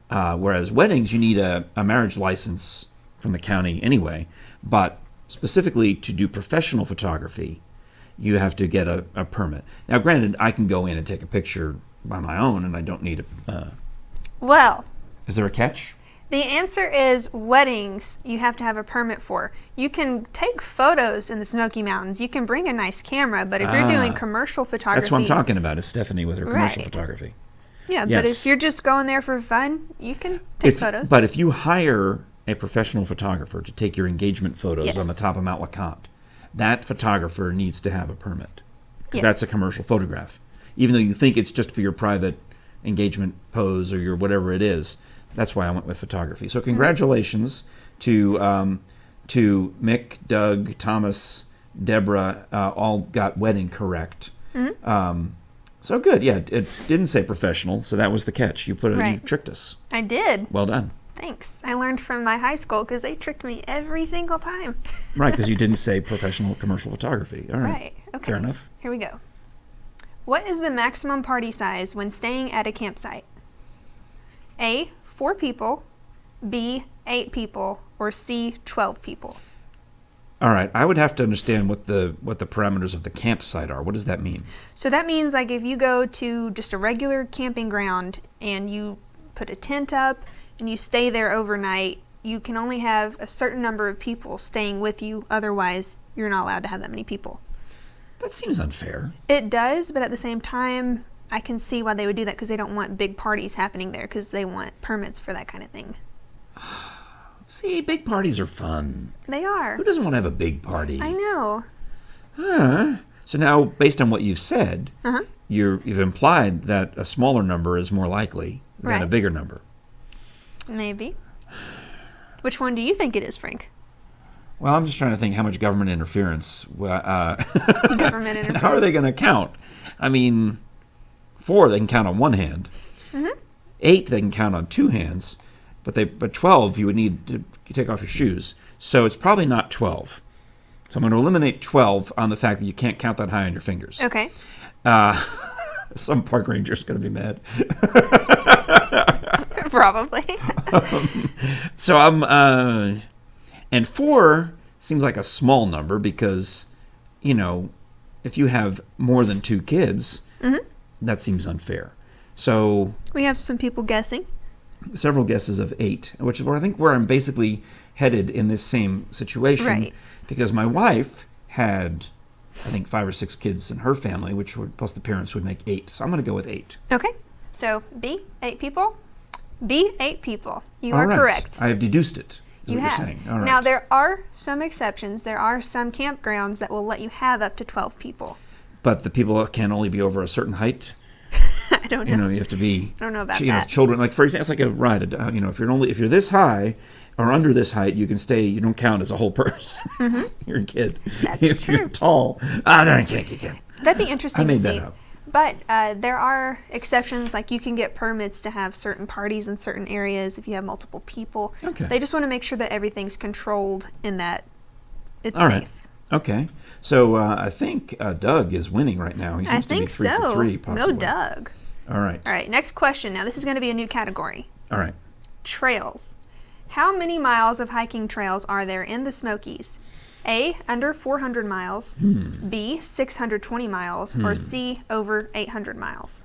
Whereas weddings, you need a marriage license from the county anyway, but specifically to do professional photography, you have to get a permit. Now, granted, I can go in and take a picture by my own, and I don't need a... Well, Is there a catch? the answer is weddings you have to have a permit for. You can take photos in the Smoky Mountains. You can bring a nice camera, but if you're doing commercial photography... That's what I'm talking about, is Stephanie with her commercial Right. photography. Yeah, Yes. but if you're just going there for fun, you can take photos. But if you hire a professional photographer to take your engagement photos Yes. on the top of Mount LeConte, that photographer needs to have a permit. Because Yes. that's a commercial photograph. Even though you think it's just for your private engagement pose or your whatever it is, that's why I went with photography. So congratulations to Mick, Doug, Thomas, Deborah, all got wedding correct. So good. Yeah, it didn't say professional, so that was the catch. You you Right. tricked us. I did. Well done. Thanks. I learned from my high school because they tricked me every single time. Right, because you didn't say professional commercial photography. All right. Right. Okay. Fair enough. Here we go. What is the maximum party size when staying at a campsite? A, 4 people, B, 8 people, or C, 12 people? All right. I would have to understand what the parameters of the campsite are. What does that mean? So that means like if you go to just a regular camping ground and you put a tent up and you stay there overnight, you can only have a certain number of people staying with you. Otherwise, you're not allowed to have that many people. That seems unfair. It does, but at the same time, I can see why they would do that because they don't want big parties happening there because they want permits for that kind of thing. See, big parties are fun. They are. Who doesn't want to have a big party? I know. So now, based on what you've said, Uh-huh. you've implied that a smaller number is more likely than a Right. bigger number. Maybe. Which one do you think it is, Frank? Well, I'm just trying to think how much government interference. Government And how are they going to count? I mean, 4 they can count on one hand. 8 they can count on 2 hands. But 12 you would need to take off your shoes. So it's probably not 12. So I'm going to eliminate 12 on the fact that you can't count that high on your fingers. Okay. Some park ranger's going to be mad. Probably. So I'm, and 4 seems like a small number because, if you have more than 2 kids, that seems unfair. So We have some people guessing. several guesses of 8, which is where I'm basically headed in this same situation. Right. Because my wife had, I think, 5 or 6 kids in her family, which would, plus the parents would make 8. So I'm going to go with 8. Okay. So B, 8 people. B, 8 people. You All are right. correct. I have deduced it. Is You what have. You're saying. All right. Now, there are some exceptions. There are some campgrounds that will let you have up to 12 people. But the people can only be over a certain height. I don't know. You have to be. I don't know about you know, that. children. Like for example, it's like a ride. If you're this high or under this height, you can stay. You don't count as a whole person. You're a kid. That's if you're true. tall, no, you can't. That'd be interesting I made to that see. up. But there are exceptions, like you can get permits to have certain parties in certain areas if you have multiple people. Okay. They just want to make sure that everything's controlled and that it's All safe. right. Okay. So I think Doug is winning right now. He I seems to be think 3 so. for 3, possibly. Go Doug. All right. All right, next question. Now, this is going to be a new category. All right. Trails. How many miles of hiking trails are there in the Smokies? A, under 400 miles, B, 620 miles, or C, over 800 miles?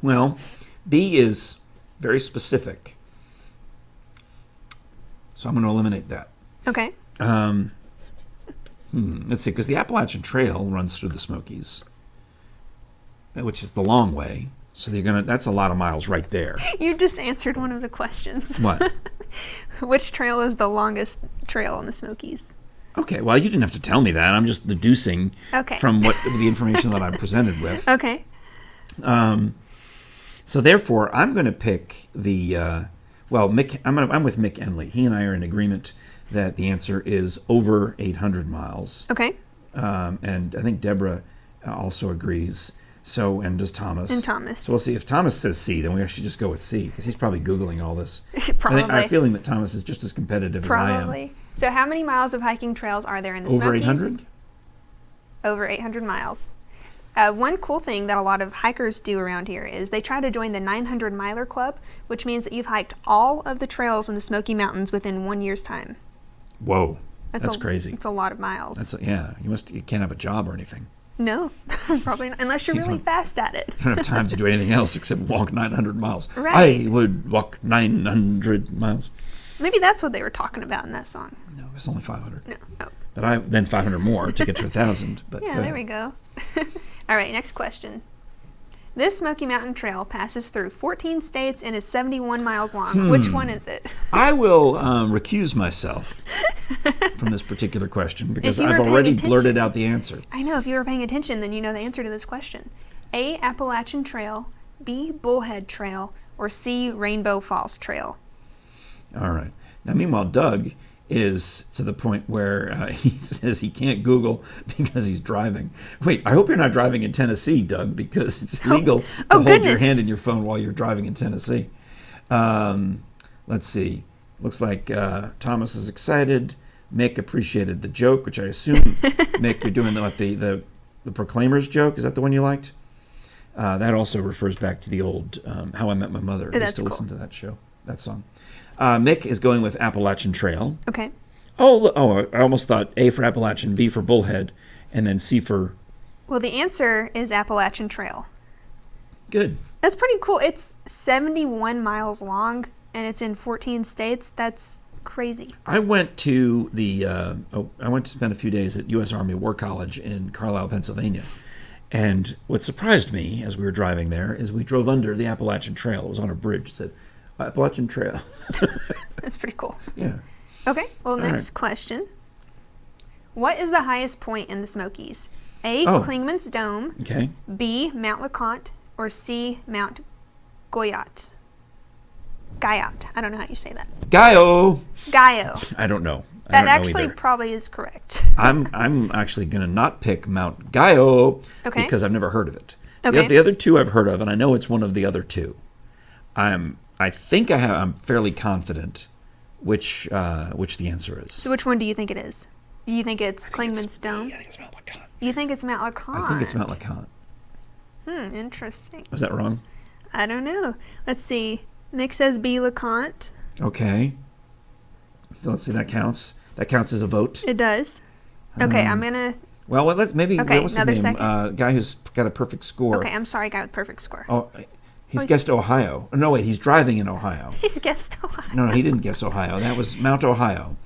Well, B is very specific. So I'm going to eliminate that. Okay. Let's see, because the Appalachian Trail runs through the Smokies, which is the long way. So that's a lot of miles right there. You just answered one of the questions. What? Which trail is the longest trail in the Smokies? Okay, well, you didn't have to tell me that. I'm just deducing Okay. from the information that I'm presented with. Okay. So therefore, I'm going to pick the Mick. I'm with Mick Enley. He and I are in agreement that the answer is over 800 miles. Okay. And I think Deborah also agrees. So, and does Thomas. And Thomas. So we'll see. If Thomas says C, then we should just go with C, because he's probably Googling all this. Probably. I have a feeling that Thomas is just as competitive as I am. Probably. So how many miles of hiking trails are there in the Over Smokies? 800? Over 800 miles. One cool thing that a lot of hikers do around here is they try to join the 900 Miler Club, which means that you've hiked all of the trails in the Smoky Mountains within 1 year's time. Whoa. That's crazy. It's a lot of miles. You can't have a job or anything. No, probably not, unless you're really fast at it. You don't have time to do anything else except walk 900 miles. Right. I would walk 900 miles. Maybe that's what they were talking about in that song. No, it's only 500. No. Oh. But then 500 more to get to 1,000. But Yeah, there we go. All right, next question. This Smoky Mountain Trail passes through 14 states and is 71 miles long. Which one is it? I will recuse myself from this particular question because If you were I've already paying blurted attention- out the answer. I know, if you were paying attention, then you know the answer to this question. A, Appalachian Trail, B, Bullhead Trail, or C, Rainbow Falls Trail. All right. Now, meanwhile, Doug is to the point where he says he can't Google because he's driving. Wait, I hope you're not driving in Tennessee, Doug, because it's illegal to hold your goodness. hand in your phone while you're driving in Tennessee. Let's see. Looks like Thomas is excited. Mick appreciated the joke, which I assume, Mick, you're doing the Proclaimers joke. Is that the one you liked? That also refers back to the old How I Met My Mother. I used to listen to that show, that song. Mick is going with Appalachian Trail. Okay. I almost thought A for Appalachian, B for Bullhead, and then C for... Well, the answer is Appalachian Trail. Good. That's pretty cool. It's 71 miles long, and it's in 14 states. That's crazy. I went to spend a few days at U.S. Army War College in Carlisle, Pennsylvania. And what surprised me as we were driving there is we drove under the Appalachian Trail. It was on a bridge. It said, Appalachian Trail. That's pretty cool. Yeah. Okay, well, All next question. What is the highest point in the Smokies? A, Oh. Klingman's Dome, Okay. B, Mount LeConte, or C, Mount Goyot? Guyot. I don't know how you say that. Gaio. Gaio. I don't know. I That don't know actually either. probably is correct. I'm actually going to not pick Mount Gaio Okay. because I've never heard of it. Okay. The other two I've heard of, and I know it's one of the other two. I'm fairly confident which the answer is. So which one do you think it is? Do you think it's Klingman's Dome? I think it's Mount LeConte. You think it's Mount LeConte? I think it's Mount LeConte. Interesting. Was that wrong? I don't know. Let's see. Nick says B, LeConte. Okay. So let's see, that counts. That counts as a vote. It does. Okay, I'm gonna... Well, let's maybe, Okay, what's his another name? second. Guy who's got a perfect score. Okay, I'm sorry, guy with perfect score. Oh, he's guessed Ohio. No, wait, he's driving in Ohio. He's guessed Ohio. No, he didn't guess Ohio. That was Mount Ohio.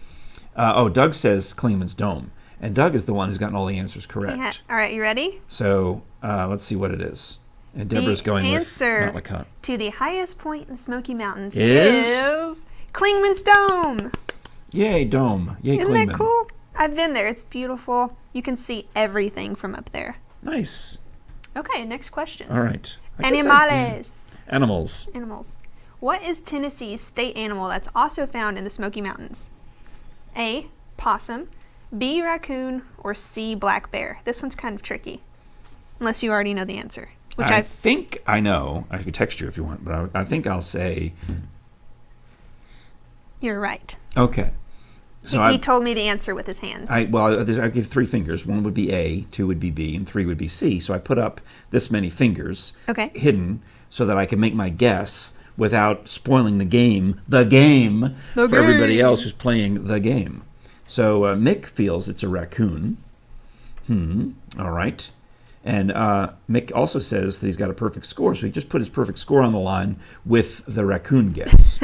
Doug says Klingman's Dome. And Doug is the one who's gotten all the answers correct. Yeah. All right, you ready? So let's see what it is. And Deborah's going with answer Mount LeConte. to the highest point in the Smoky Mountains Is? is Klingman's Dome. Yay, Dome. Yay, Isn't Klingman. that cool? I've been there. It's beautiful. You can see everything from up there. Nice. Okay, next question. All right. I guess I- Animales. Animals. Animals. What is Tennessee's state animal that's also found in the Smoky Mountains? A, possum, B, raccoon, or C, black bear? This one's kind of tricky, unless you already know the answer. Which I think I know. I could text you if you want, but I think I'll say... You're right. Okay. So He told me the answer with his hands. I give 3 fingers. 1 would be A, 2 would be B, and 3 would be C. So I put up this many fingers Okay. hidden so that I can make my guess without spoiling the game for everybody else who's playing the game. So Mick feels it's a raccoon. All right. And Mick also says that he's got a perfect score, so he just put his perfect score on the line with the raccoon guess.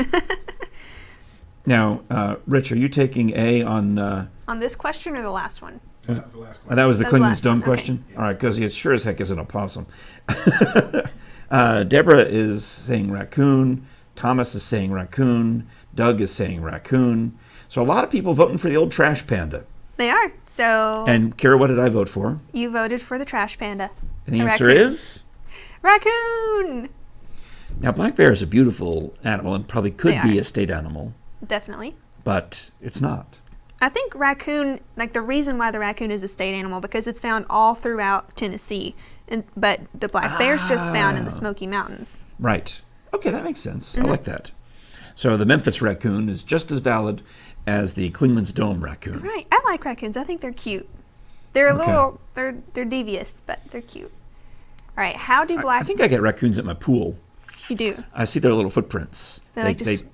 Now, Rich, are you taking A on... On this question or the last one? That was the last one. that was the That's the Klingman's last Dome one, okay. question? All right, because it sure as heck isn't a possum. Deborah is saying raccoon. Thomas is saying raccoon. Doug is saying raccoon. So a lot of people voting for the old trash panda. They are. So And Kara, what did I vote for? you voted for the trash panda. And the A answer raccoon. is... Raccoon! Now, black bear is a beautiful animal and probably could They be are. a state animal, Definitely. but it's not. I think raccoon, like the reason why the raccoon is a state animal, because it's found all throughout Tennessee, but the black bear's just found in the Smoky Mountains. Right. Okay, that makes sense. Mm-hmm. I like that. So the Memphis raccoon is just as valid as the Clingman's Dome raccoon. Right. I like raccoons. I think they're cute. They're a Okay. little, they're devious, but they're cute. All right. How do I black... think I get raccoons at my pool. You do. I see their little footprints. They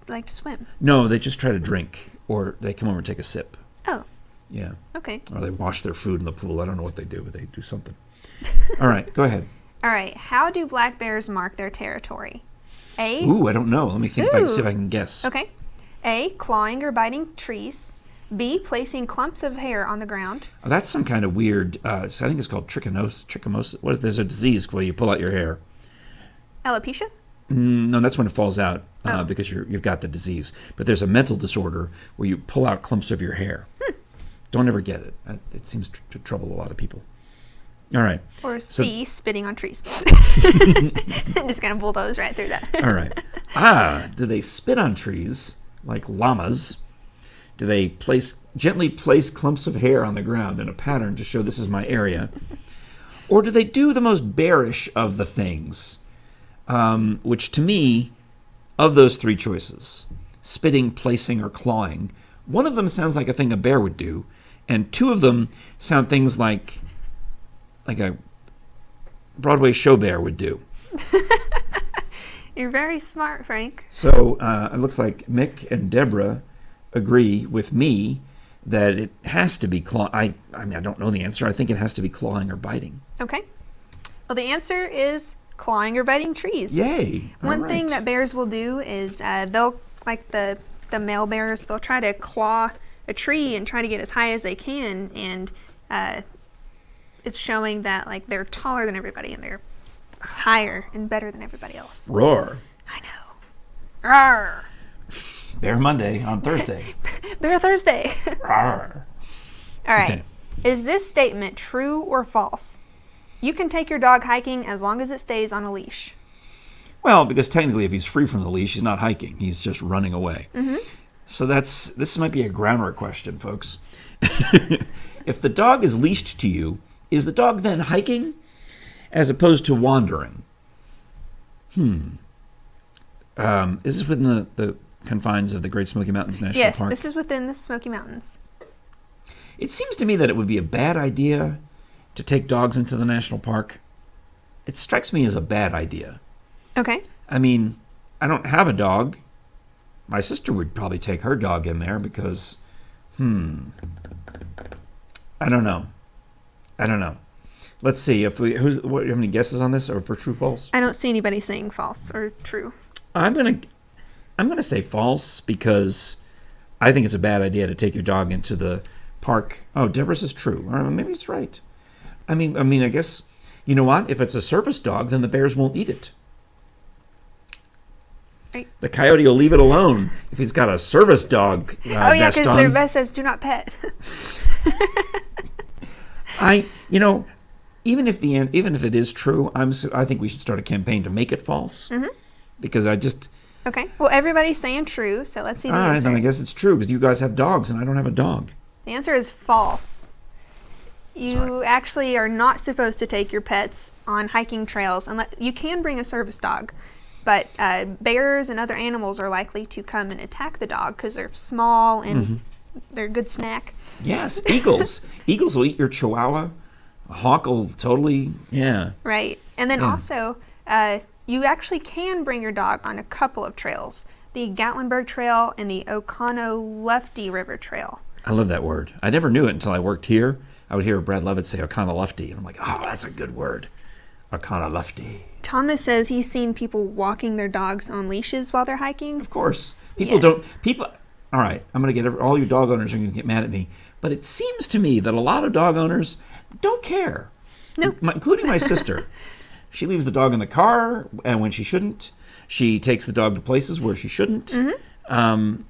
like to swim. No, they just try to drink, or they come over and take a sip. Oh, Yeah. okay. Or they wash their food in the pool. I don't know what they do, but they do something. All right, go ahead. All right. How do black bears mark their territory? A. Ooh, I don't know. Let me think if I can see if I can guess. Okay. A. Clawing or biting trees. B. Placing clumps of hair on the ground. Oh, that's some kind of weird, I think it's called trichomosis. What is there's a disease where you pull out your hair. Alopecia? No, that's when it falls out Oh. because you've got the disease. But there's a mental disorder where you pull out clumps of your hair. Don't ever get it. It seems to trouble a lot of people. All right. Or So- C. Spitting on trees. Just gonna bulldoze right through that. All right. Do they spit on trees like llamas? Do they gently place clumps of hair on the ground in a pattern to show this is my area? Or do they do the most bearish of the things? Which to me, of those three choices, spitting, placing, or clawing, one of them sounds like a thing a bear would do, and two of them sound things like a Broadway show bear would do. You're very smart, Frank. So it looks like Mick and Deborah agree with me that it has to be claw. I mean, I don't know the answer. I think it has to be clawing or biting. Okay. Well, the answer is clawing or biting trees. Yay! All One thing right. that bears will do is they'll, like the male bears, they'll try to claw a tree and try to get as high as they can, and it's showing that like they're taller than everybody and they're higher and better than everybody else. Roar. I know. Rawr. Bear Monday on Thursday. Bear Thursday. Rawr. All right. Okay. Is this statement true or false? You can take your dog hiking as long as it stays on a leash. Well, because technically, if he's free from the leash, he's not hiking. He's just running away. Mm-hmm. So this might be a grammar question, folks. If the dog is leashed to you, is the dog then hiking as opposed to wandering? Is this within the confines of the Great Smoky Mountains National Yes, Park? this is within the Smoky Mountains. It seems to me that it would be a bad idea to take dogs into the national park. It strikes me as a bad idea. Okay. I mean, I don't have a dog. My sister would probably take her dog in there because, I don't know. Let's see if we. How many guesses on this, or for true false? I don't see anybody saying false or true. I'm gonna say false because I think it's a bad idea to take your dog into the park. Oh, Deborah says true. Or maybe it's right. I mean, I guess you know what? If it's a service dog, then the bears won't eat it. Right. The coyote will leave it alone if he's got a service dog Oh yeah, vest because on. their vest says "Do not pet." Even if it is true, I think we should start a campaign to make it false. Mm-hmm. Because I just. Okay. Well, everybody's saying true, so let's see the All right, answer. then I guess it's true because you guys have dogs and I don't have a dog. The answer is false. You actually are not supposed to take your pets on hiking trails unless you can bring a service dog, but bears and other animals are likely to come and attack the dog because they're small and they're a good snack. Yes, eagles. Eagles will eat your chihuahua. A hawk will totally, yeah. Right. And then also, you actually can bring your dog on a couple of trails. The Gatlinburg Trail and the Oconaluftee River Trail. I love that word. I never knew it until I worked here. I would hear Brad Levitt say Oconaluftee, and I'm like, that's a good word. Oconaluftee. Thomas says he's seen people walking their dogs on leashes while they're hiking. Of course. People Yes. all right, I'm going to get all your dog owners are going to get mad at me, but it seems to me that a lot of dog owners don't care. No. Including my sister. She leaves the dog in the car and when she shouldn't. She takes the dog to places where she shouldn't. Mm-hmm.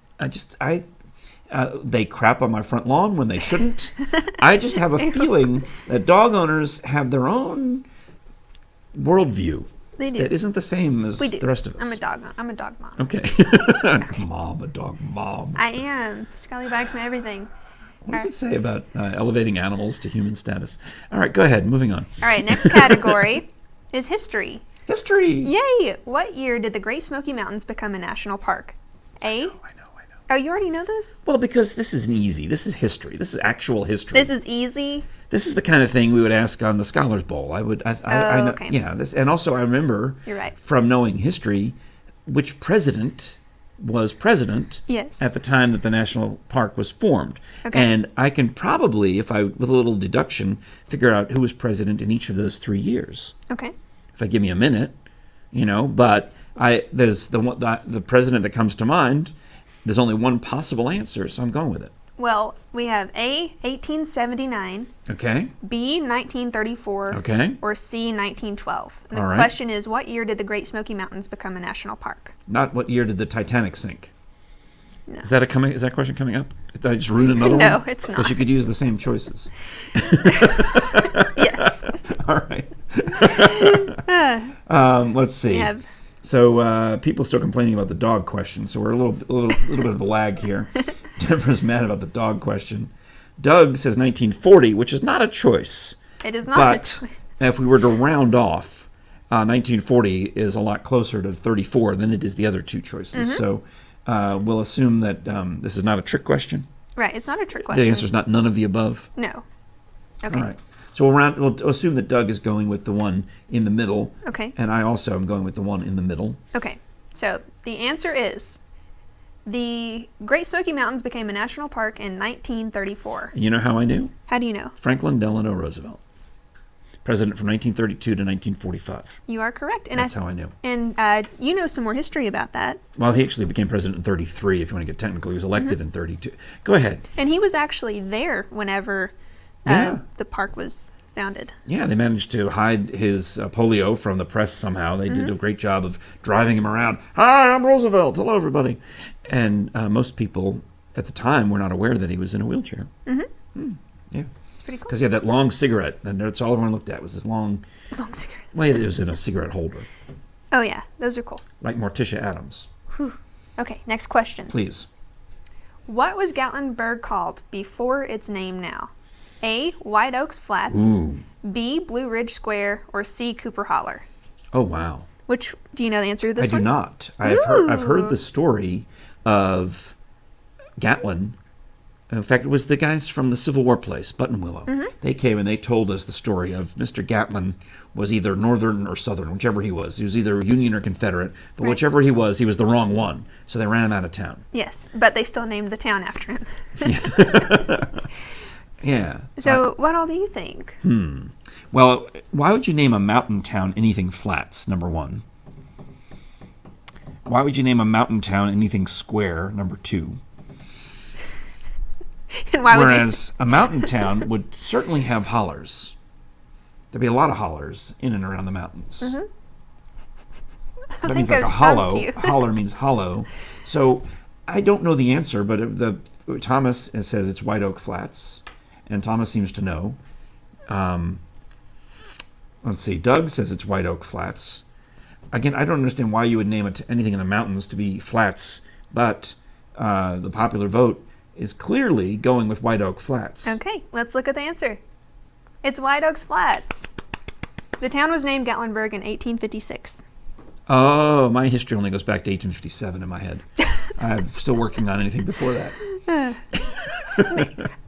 They crap on my front lawn when they shouldn't. I just have a feeling that dog owners have their own worldview. They do. That isn't the same as We do. the rest of us. I'm a dog mom. Okay. Mom, a dog mom. I am. Scully bags my everything. What does it say about elevating animals to human status? All right, go ahead. Moving on. All right, next category is history. History. Yay! What year did the Great Smoky Mountains become a national park? A. I know. Oh, you already know this? Well, because this isn't easy. This is history. This is actual history. This is easy. This is the kind of thing we would ask on the Scholars Bowl. I know, okay. Yeah, and also I remember You're right. from knowing history which president was president Yes. at the time that the national park was formed. Okay. And I can probably, with a little deduction, figure out who was president in each of those 3 years. Okay. If I give me a minute, but there's the president that comes to mind. There's only one possible answer, so I'm going with it. Well, we have A, 1879, Okay. B, 1934, Okay. or C, 1912. And the All right. question is, what year did the Great Smoky Mountains become a national park? Not what year did the Titanic sink? No. Is that question coming up? Did I just ruin another one? No, it's not. Because you could use the same choices. Yes. All right. Let's see. We have So people still complaining about the dog question. So we're a little bit of a lag here. Deborah's mad about the dog question. Doug says 1940, which is not a choice. It is not But a choice. if we were to round off, 1940 is a lot closer to 34 than it is the other two choices. Mm-hmm. So we'll assume that this is not a trick question. Right, it's not a trick question. The answer is not none of the above. No. Okay. All right. So we'll assume that Doug is going with the one in the middle. Okay. And I also am going with the one in the middle. Okay. So the answer is the Great Smoky Mountains became a national park in 1934. And you know how I knew? How do you know? Franklin Delano Roosevelt. President from 1932 to 1945. You are correct. And That's how I knew. And you know some more history about that. Well, he actually became president in 33, if you want to get technical. He was elected in 32. Go ahead. And he was actually there whenever Yeah. the park was founded. Yeah, they managed to hide his polio from the press somehow. They did a great job of driving him around. Hi, I'm Roosevelt. Hello, everybody. And most people at the time were not aware that he was in a wheelchair. Yeah. It's pretty cool. Because he had that long cigarette, and that's all everyone looked at was his long... Long cigarette. Well, it was in a cigarette holder, Oh, yeah. Those are cool. like Morticia Adams. Okay, next question. Please. What was Gatlinburg called before its name now? A, White Oaks Flats, Ooh. B, Blue Ridge Square, or C, Cooper Holler? Oh, wow. Which, do you know the answer to this I one? do not. I've heard Ooh. the story of Gatlin. In fact, it was the guys from the Civil War place, Buttonwillow. They came and they told us the story of Mr. Gatlin was either Northern or Southern, whichever he was. He was either Union or Confederate, but whichever he was the wrong one. So they ran him out of town. Yes, but they still named the town after him. Yeah. So, what all do you think? Well, why would you name a mountain town anything flats, number one? Why would you name a mountain town anything square, number two? And why would Whereas a mountain town would certainly have hollers. There'd be a lot of hollers in and around the mountains. That means think like a I've stumped hollow. you. Holler means hollow. So I don't know the answer, but Thomas says it's White Oak Flats, and Thomas seems to know. Let's see. Doug says it's White Oak Flats. Again, I don't understand why you would name it anything in the mountains to be flats, but the popular vote is clearly going with White Oak Flats. Okay, let's look at the answer. It's White Oaks Flats. The town was named Gatlinburg in 1856. Oh, my history only goes back to 1857 in my head. I'm still working on anything before that.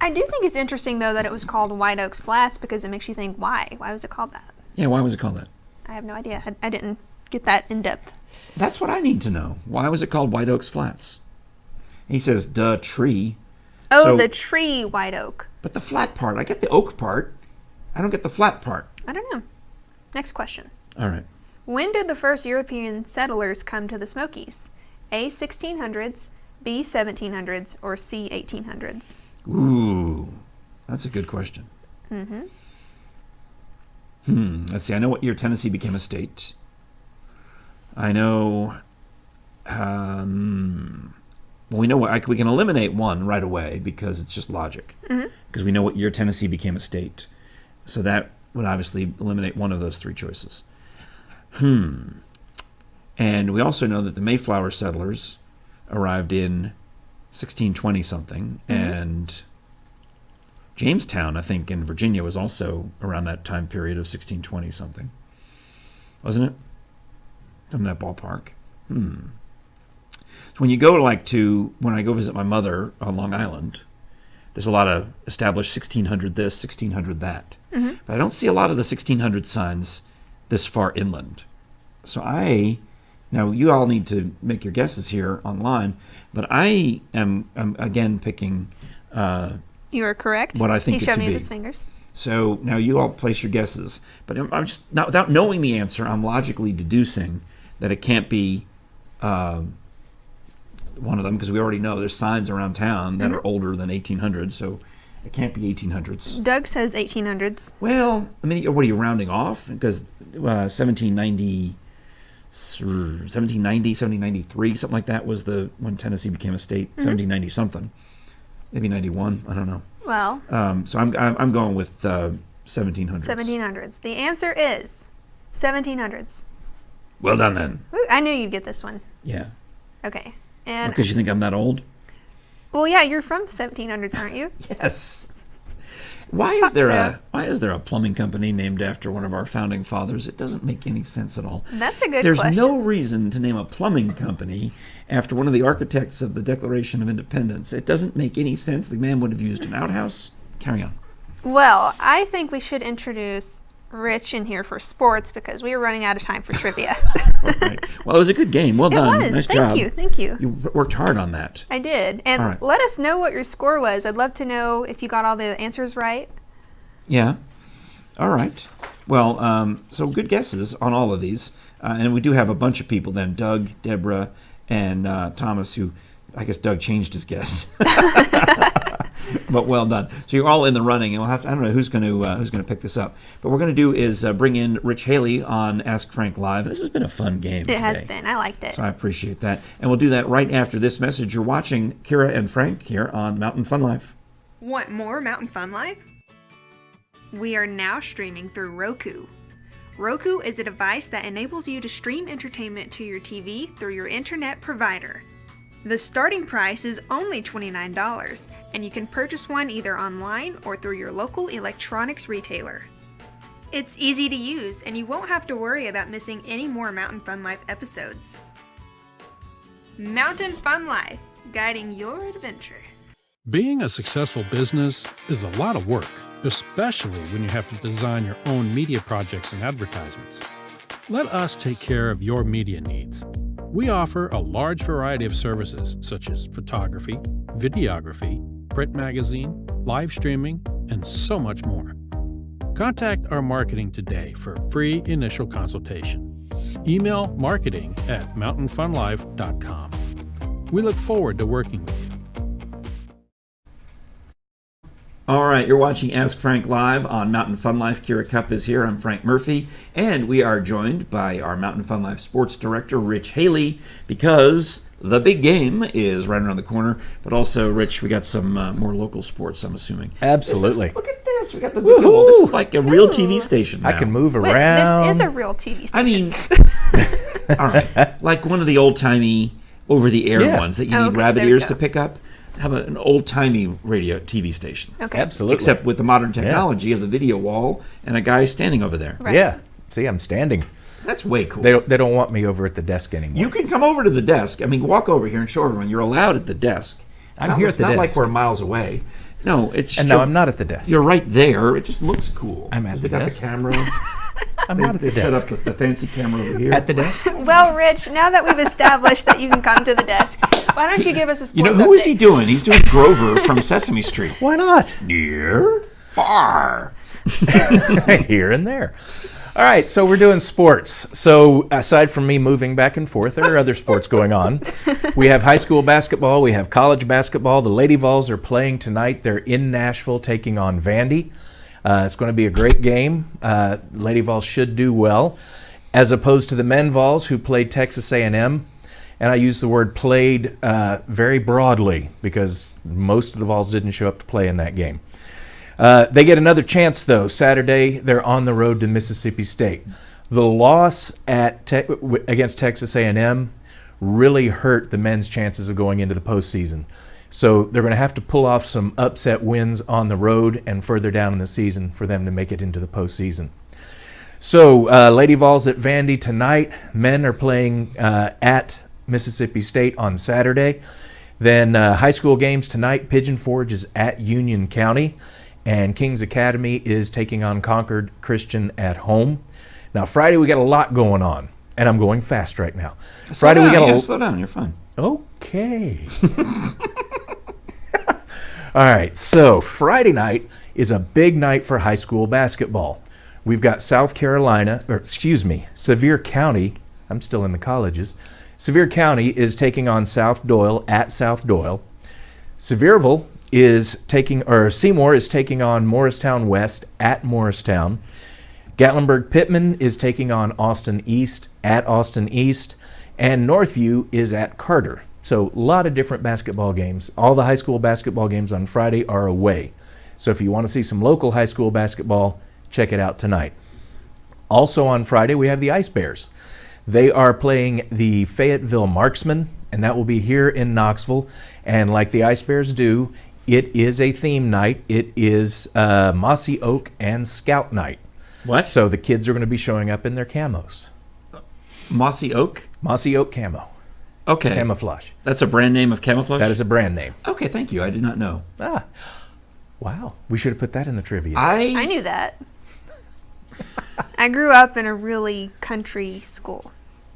I do think it's interesting, though, that it was called White Oaks Flats because it makes you think, why? Why was it called that? Yeah, why was it called that? I have no idea. I didn't get that in depth. That's what I need to know. Why was it called White Oaks Flats? He says, duh, tree. Oh, So- the tree white oak. But the flat part, I get the oak part. I don't get the flat part. I don't know. Next question. All right. When did the first European settlers come to the Smokies? A, 1600s, B, 1700s, or C, 1800s? Ooh, that's a good question. Let's see. I know what year Tennessee became a state. I know. Well, we know what we can eliminate one right away because it's just logic. Because we know what year Tennessee became a state, so that would obviously eliminate one of those three choices. And we also know that the Mayflower settlers arrived in 1620 something, and Jamestown, I think, in Virginia was also around that time period of 1620 something, wasn't it? From that ballpark. when you go when I go visit my mother on Long Island, there's a lot of established 1600 this, 1600 that. Mm-hmm. But I don't see a lot of the 1600 signs this far inland. So now you all need to make your guesses here online, but I am again picking You are correct. what I think he it showed to me be. with his fingers. So now you all place your guesses. But I'm just, not, without knowing the answer, I'm logically deducing that it can't be one of them, because we already know there's signs around town that are older than 1800, so it can't be 1800s. Doug says 1800s. Well, I mean, what are you rounding off? Because 1790, 1793, something like that was when Tennessee became a state. 1790 something, maybe 91. I don't know. Well, So I'm going with 1700s. 1700s. The answer is 1700s. Well done then. Ooh, I knew you'd get this one. Yeah. Okay. And Because you think I'm that old? well, yeah, you're from 1700s, aren't you? Yes. Why is there a plumbing company named after one of our founding fathers? It doesn't make any sense at all. That's a good There's question. no reason to name a plumbing company after one of the architects of the Declaration of Independence. It doesn't make any sense. The man would have used an outhouse. Carry on. Well, I think we should introduce Rich in here for sports because we are running out of time for trivia. All right. Well, it was a good game. Well It done. was. Nice Thank job. you. Thank you. You worked hard on that. I did. And All right. let us know what your score was. I'd love to know if you got all the answers right. Yeah. All right. Well, so good guesses on all of these. And we do have a bunch of people then, Doug, Deborah, and Thomas, who I guess Doug changed his guess. But well done. So you're all in the running, and we'll have to, I don't know who's going to pick this up. But what we're going to do is bring in Rich Haley on Ask Frank Live. This has been a fun game It has today. been. I liked it. So I appreciate that. And we'll do that right after this message. You're watching Kira and Frank here on Mountain Fun Life. Want more Mountain Fun Life? We are now streaming through Roku. Roku is a device that enables you to stream entertainment to your TV through your internet provider. The starting price is only $29, and you can purchase one either online or through your local electronics retailer. It's easy to use, and you won't have to worry about missing any more Mountain Fun Life episodes. Mountain Fun Life, guiding your adventure. Being a successful business is a lot of work, especially when you have to design your own media projects and advertisements. Let us take care of your media needs. We offer a large variety of services such as photography, videography, print magazine, live streaming, and so much more. Contact our marketing today for a free initial consultation. Email marketing@mountainfunlife.com. We look forward to working with you. All right, you're watching Ask Frank Live on Mountain Fun Life. Kira Cup is here. I'm Frank Murphy, and we are joined by our Mountain Fun Life sports director, Rich Haley, because the big game is right around the corner. But also, Rich, we got some more local sports, I'm assuming. Absolutely. Look at this. We got the Woo-hoo! This is like a real TV station now. I can move Wait, around. this is a real TV station. I mean, all right, like one of the old-timey over-the-air Yeah. ones that you Oh, need okay, rabbit there we ears go. to pick up. How about an old-timey radio TV station? Okay. Absolutely. Except with the modern technology of the video wall and a guy standing over there. Right. Yeah. See, I'm standing. That's way cool. They don't want me over at the desk anymore. You can come over to the desk. I mean, walk over here and show everyone you're allowed at the desk. I'm here at It's the not like desk. we're miles away. No, it's And no, I'm not at the desk. You're right there. It just looks cool. I'm at They the got desk. the camera. I'm not at They the set desk. up the fancy camera over here. At the desk? Well, Rich, now that we've established that you can come to the desk, why don't you give us a sports You know, who update? is he doing? He's doing Grover from Sesame Street. Why not? Near, far. Here and there. All right, so we're doing sports. So aside from me moving back and forth, there are other sports going on. We have high school basketball. We have college basketball. The Lady Vols are playing tonight. They're in Nashville taking on Vandy. It's going to be a great game. Lady Vols should do well, as opposed to the men Vols who played Texas A&M. And I use the word played very broadly because most of the Vols didn't show up to play in that game. They get another chance, though. Saturday, they're on the road to Mississippi State. The loss against Texas A&M really hurt the men's chances of going into the postseason. So they're going to have to pull off some upset wins on the road and further down in the season for them to make it into the postseason. So Lady Vols at Vandy tonight. Men are playing at Mississippi State on Saturday. Then high school games tonight. Pigeon Forge is at Union County, and Kings Academy is taking on Concord Christian at home. Now, Friday we got a lot going on, and I'm going fast right now. Friday we got slow down. You're fine. Okay. All right, so Friday night is a big night for high school basketball. We've got Sevier County. I'm still in the colleges. Sevier County is taking on South Doyle at South Doyle. Seymour is taking on Morristown West at Morristown. Gatlinburg-Pittman is taking on Austin East at Austin East. And Northview is at Carter. So a lot of different basketball games. All the high school basketball games on Friday are away. So if you want to see some local high school basketball, check it out tonight. Also on Friday, we have the Ice Bears. They are playing the Fayetteville Marksmen, and that will be here in Knoxville. And like the Ice Bears do, it is a theme night. It is Mossy Oak and Scout night. What? So the kids are going to be showing up in their camos. Mossy Oak? Mossy Oak camo. Okay. Camouflage. That's a brand name of camouflage? That is a brand name. Okay, thank you. I did not know. Wow. We should have put that in the trivia. I knew that. I grew up in a really country school.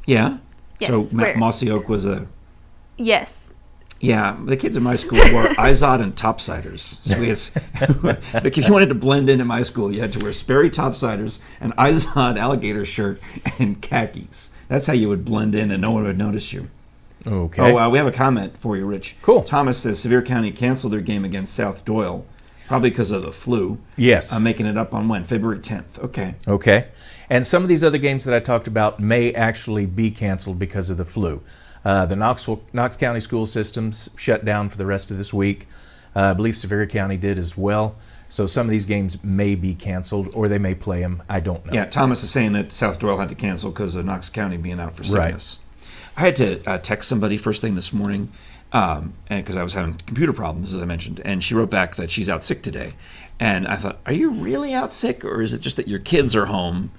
Yeah? Yes, So where? Mossy Oak was a... Yes. Yeah, the kids in my school wore Izod and topsiders. So if you wanted to blend in my school, you had to wear Sperry topsiders, an Izod alligator shirt, and khakis. That's how you would blend in and no one would notice you. Okay. Oh, we have a comment for you, Rich. Cool. Thomas says Sevier County canceled their game against South Doyle, probably because of the flu. Yes. I'm making it up on when? February 10th. Okay. Okay. And some of these other games that I talked about may actually be canceled because of the flu. The Knox County school systems shut down for the rest of this week. I believe Sevier County did as well. So some of these games may be canceled, or they may play them. I don't know. Yeah, Thomas is saying that South Doyle had to cancel because of Knox County being out for sickness. Right. I had to text somebody first thing this morning because I was having computer problems, as I mentioned, and she wrote back that she's out sick today. And I thought, are you really out sick, or is it just that your kids are home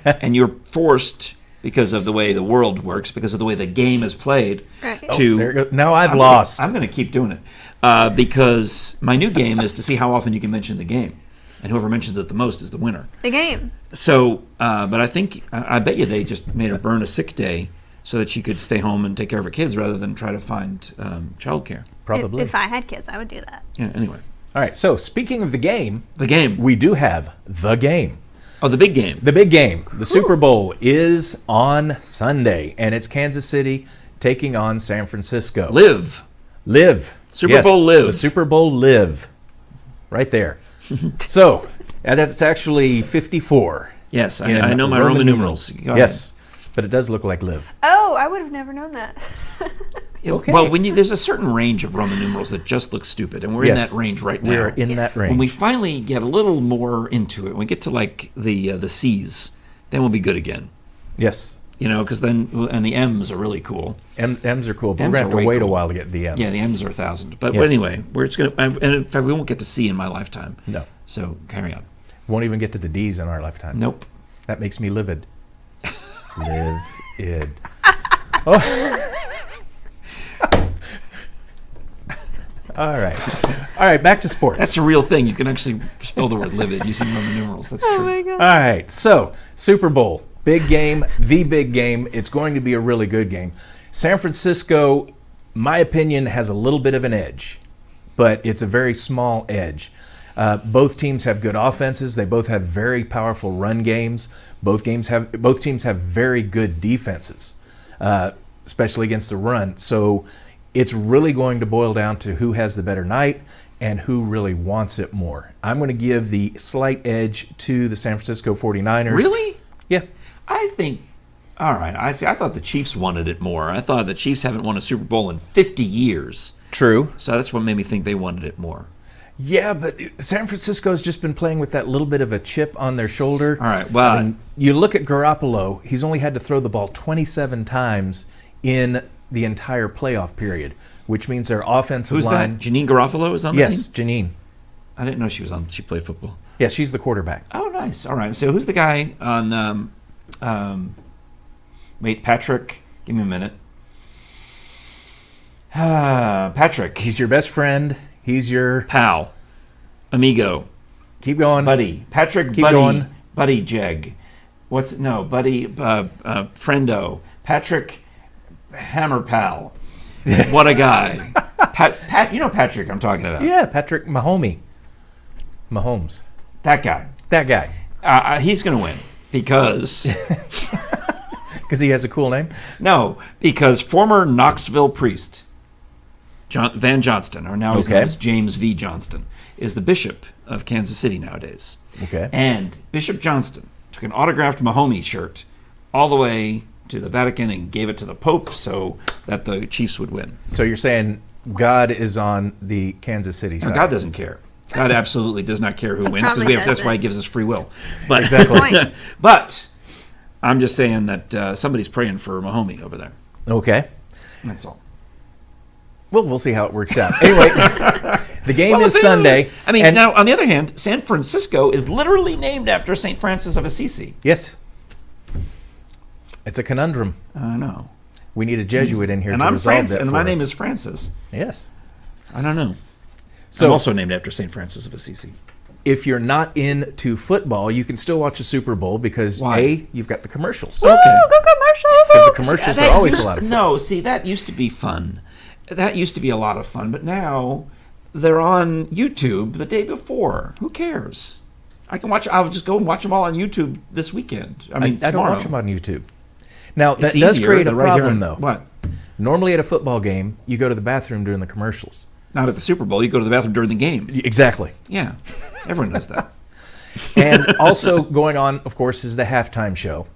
and you're forced, because of the way the world works, because of the way the game is played, to... Now I've lost. I'm going to keep doing it. Because my new game is to see how often you can mention the game. And whoever mentions it the most is the winner. The game. So, but I bet you they just made her burn a sick day so that she could stay home and take care of her kids rather than try to find childcare. Probably. If I had kids, I would do that. Yeah, anyway. All right, so speaking of the game, we do have the game. Oh, the big game. The big game. The Super Bowl is on Sunday, and it's Kansas City taking on San Francisco. Live. Super Bowl live. The Super Bowl live. Right there. So, that's actually 54. Yes, I know my Roman numerals. Yes, but it does look like live. Oh, I would have never known that. Okay. Well, there's a certain range of Roman numerals that just look stupid, and we're in that range right now. We're in that range. When we finally get a little more into it, when we get to like the C's, then we'll be good again. Yes. Because then, and the M's are really cool. M's are cool, but we're going to have to wait a while to get the M's. Yeah, the M's are 1,000. But anyway, and in fact, we won't get to C in my lifetime. No. So carry on. Won't even get to the D's in our lifetime. Nope. That makes me livid. Live-id. Oh. All right, back to sports. That's a real thing. You can actually spell the word livid using Roman numerals. That's true. Oh my God. All right, so Super Bowl, big game, the big game. It's going to be a really good game. San Francisco, my opinion, has a little bit of an edge, but it's a very small edge. Both teams have good offenses. They both have very powerful run games. Both teams have very good defenses, especially against the run. So it's really going to boil down to who has the better night and who really wants it more. I'm going to give the slight edge to the San Francisco 49ers. Really? Yeah. I think, all right, I thought the Chiefs wanted it more. I thought the Chiefs haven't won a Super Bowl in 50 years. True. So that's what made me think they wanted it more. Yeah, but San Francisco's just been playing with that little bit of a chip on their shoulder. All right, well, I mean, you look at Garoppolo, he's only had to throw the ball 27 times in the entire playoff period, which means their offensive line... Who's that? Janine Garofalo is on the team? Yes, Janine. I didn't know she played football. Yeah, she's the quarterback. Oh, nice. All right, so who's the guy on... wait, Patrick, give me a minute. Patrick. He's your best friend. He's your... Pal. Amigo. Keep going. Buddy. Patrick Keep Buddy. going. Buddy Jeg. Buddy, Friendo. Patrick Hammer Pal. What a guy. Pat, you know Patrick I'm talking about. Yeah, Patrick Mahomes. That guy. That guy. He's going to win because... Because he has a cool name? No, because former Knoxville priest, Van Johnston, or now he's known as James V. Johnston, is the bishop of Kansas City nowadays. Okay. And Bishop Johnston took an autographed Mahomes shirt all the way to the Vatican and gave it to the Pope so that the Chiefs would win. So you're saying God is on the Kansas City side? No, God doesn't care. God absolutely does not care who wins Probably because that's why he doesn't. gives us free will. But, Exactly. But I'm just saying that somebody's praying for Mahomes over there. Okay. That's all. Well, we'll see how it works out. Anyway, the game is Sunday. I mean, and- now, on the other hand, San Francisco is literally named after St. Francis of Assisi. Yes. It's a conundrum. I know. We need a Jesuit in here And to I'm resolve Francis, that and for my us. name is Francis. Yes. I don't know. So I'm also named after St. Francis of Assisi. if you're not into football, you can still watch a Super Bowl because, Why? A, you've got the commercials. Okay. Go commercials! Because the commercials are always a lot of fun. No, see, that used to be fun. That used to be a lot of fun, but now they're on YouTube the day before. Who cares? I can watch. I'll just go and watch them all on YouTube this weekend. I mean, I don't tomorrow. watch them on YouTube. Now, that It's does easier. create a They're right here problem, on- though. What? Normally at a football game, you go to the bathroom during the commercials. Not at the Super Bowl. You go to the bathroom during the game. Exactly. Yeah, everyone does that. And also going on, of course, is the halftime show.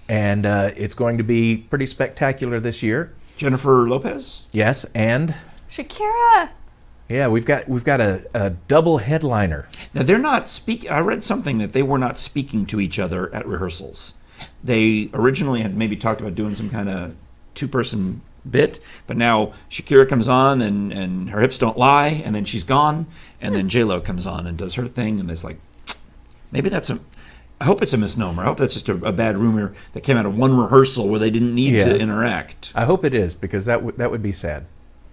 And it's going to be pretty spectacular this year. Jennifer Lopez. Yes, and Shakira. yeah, we've got a double headliner. Now they're not speak. I read something that they were not speaking to each other at rehearsals. They originally had maybe talked about doing some kind of two-person bit, but now Shakira comes on and her hips don't lie, and then she's gone, and then J-Lo comes on and does her thing, and there's like, maybe that's a. I hope it's a misnomer. I hope that's just a bad rumor that came out of one rehearsal where they didn't need Yeah. to interact. I hope it is, because that would be sad.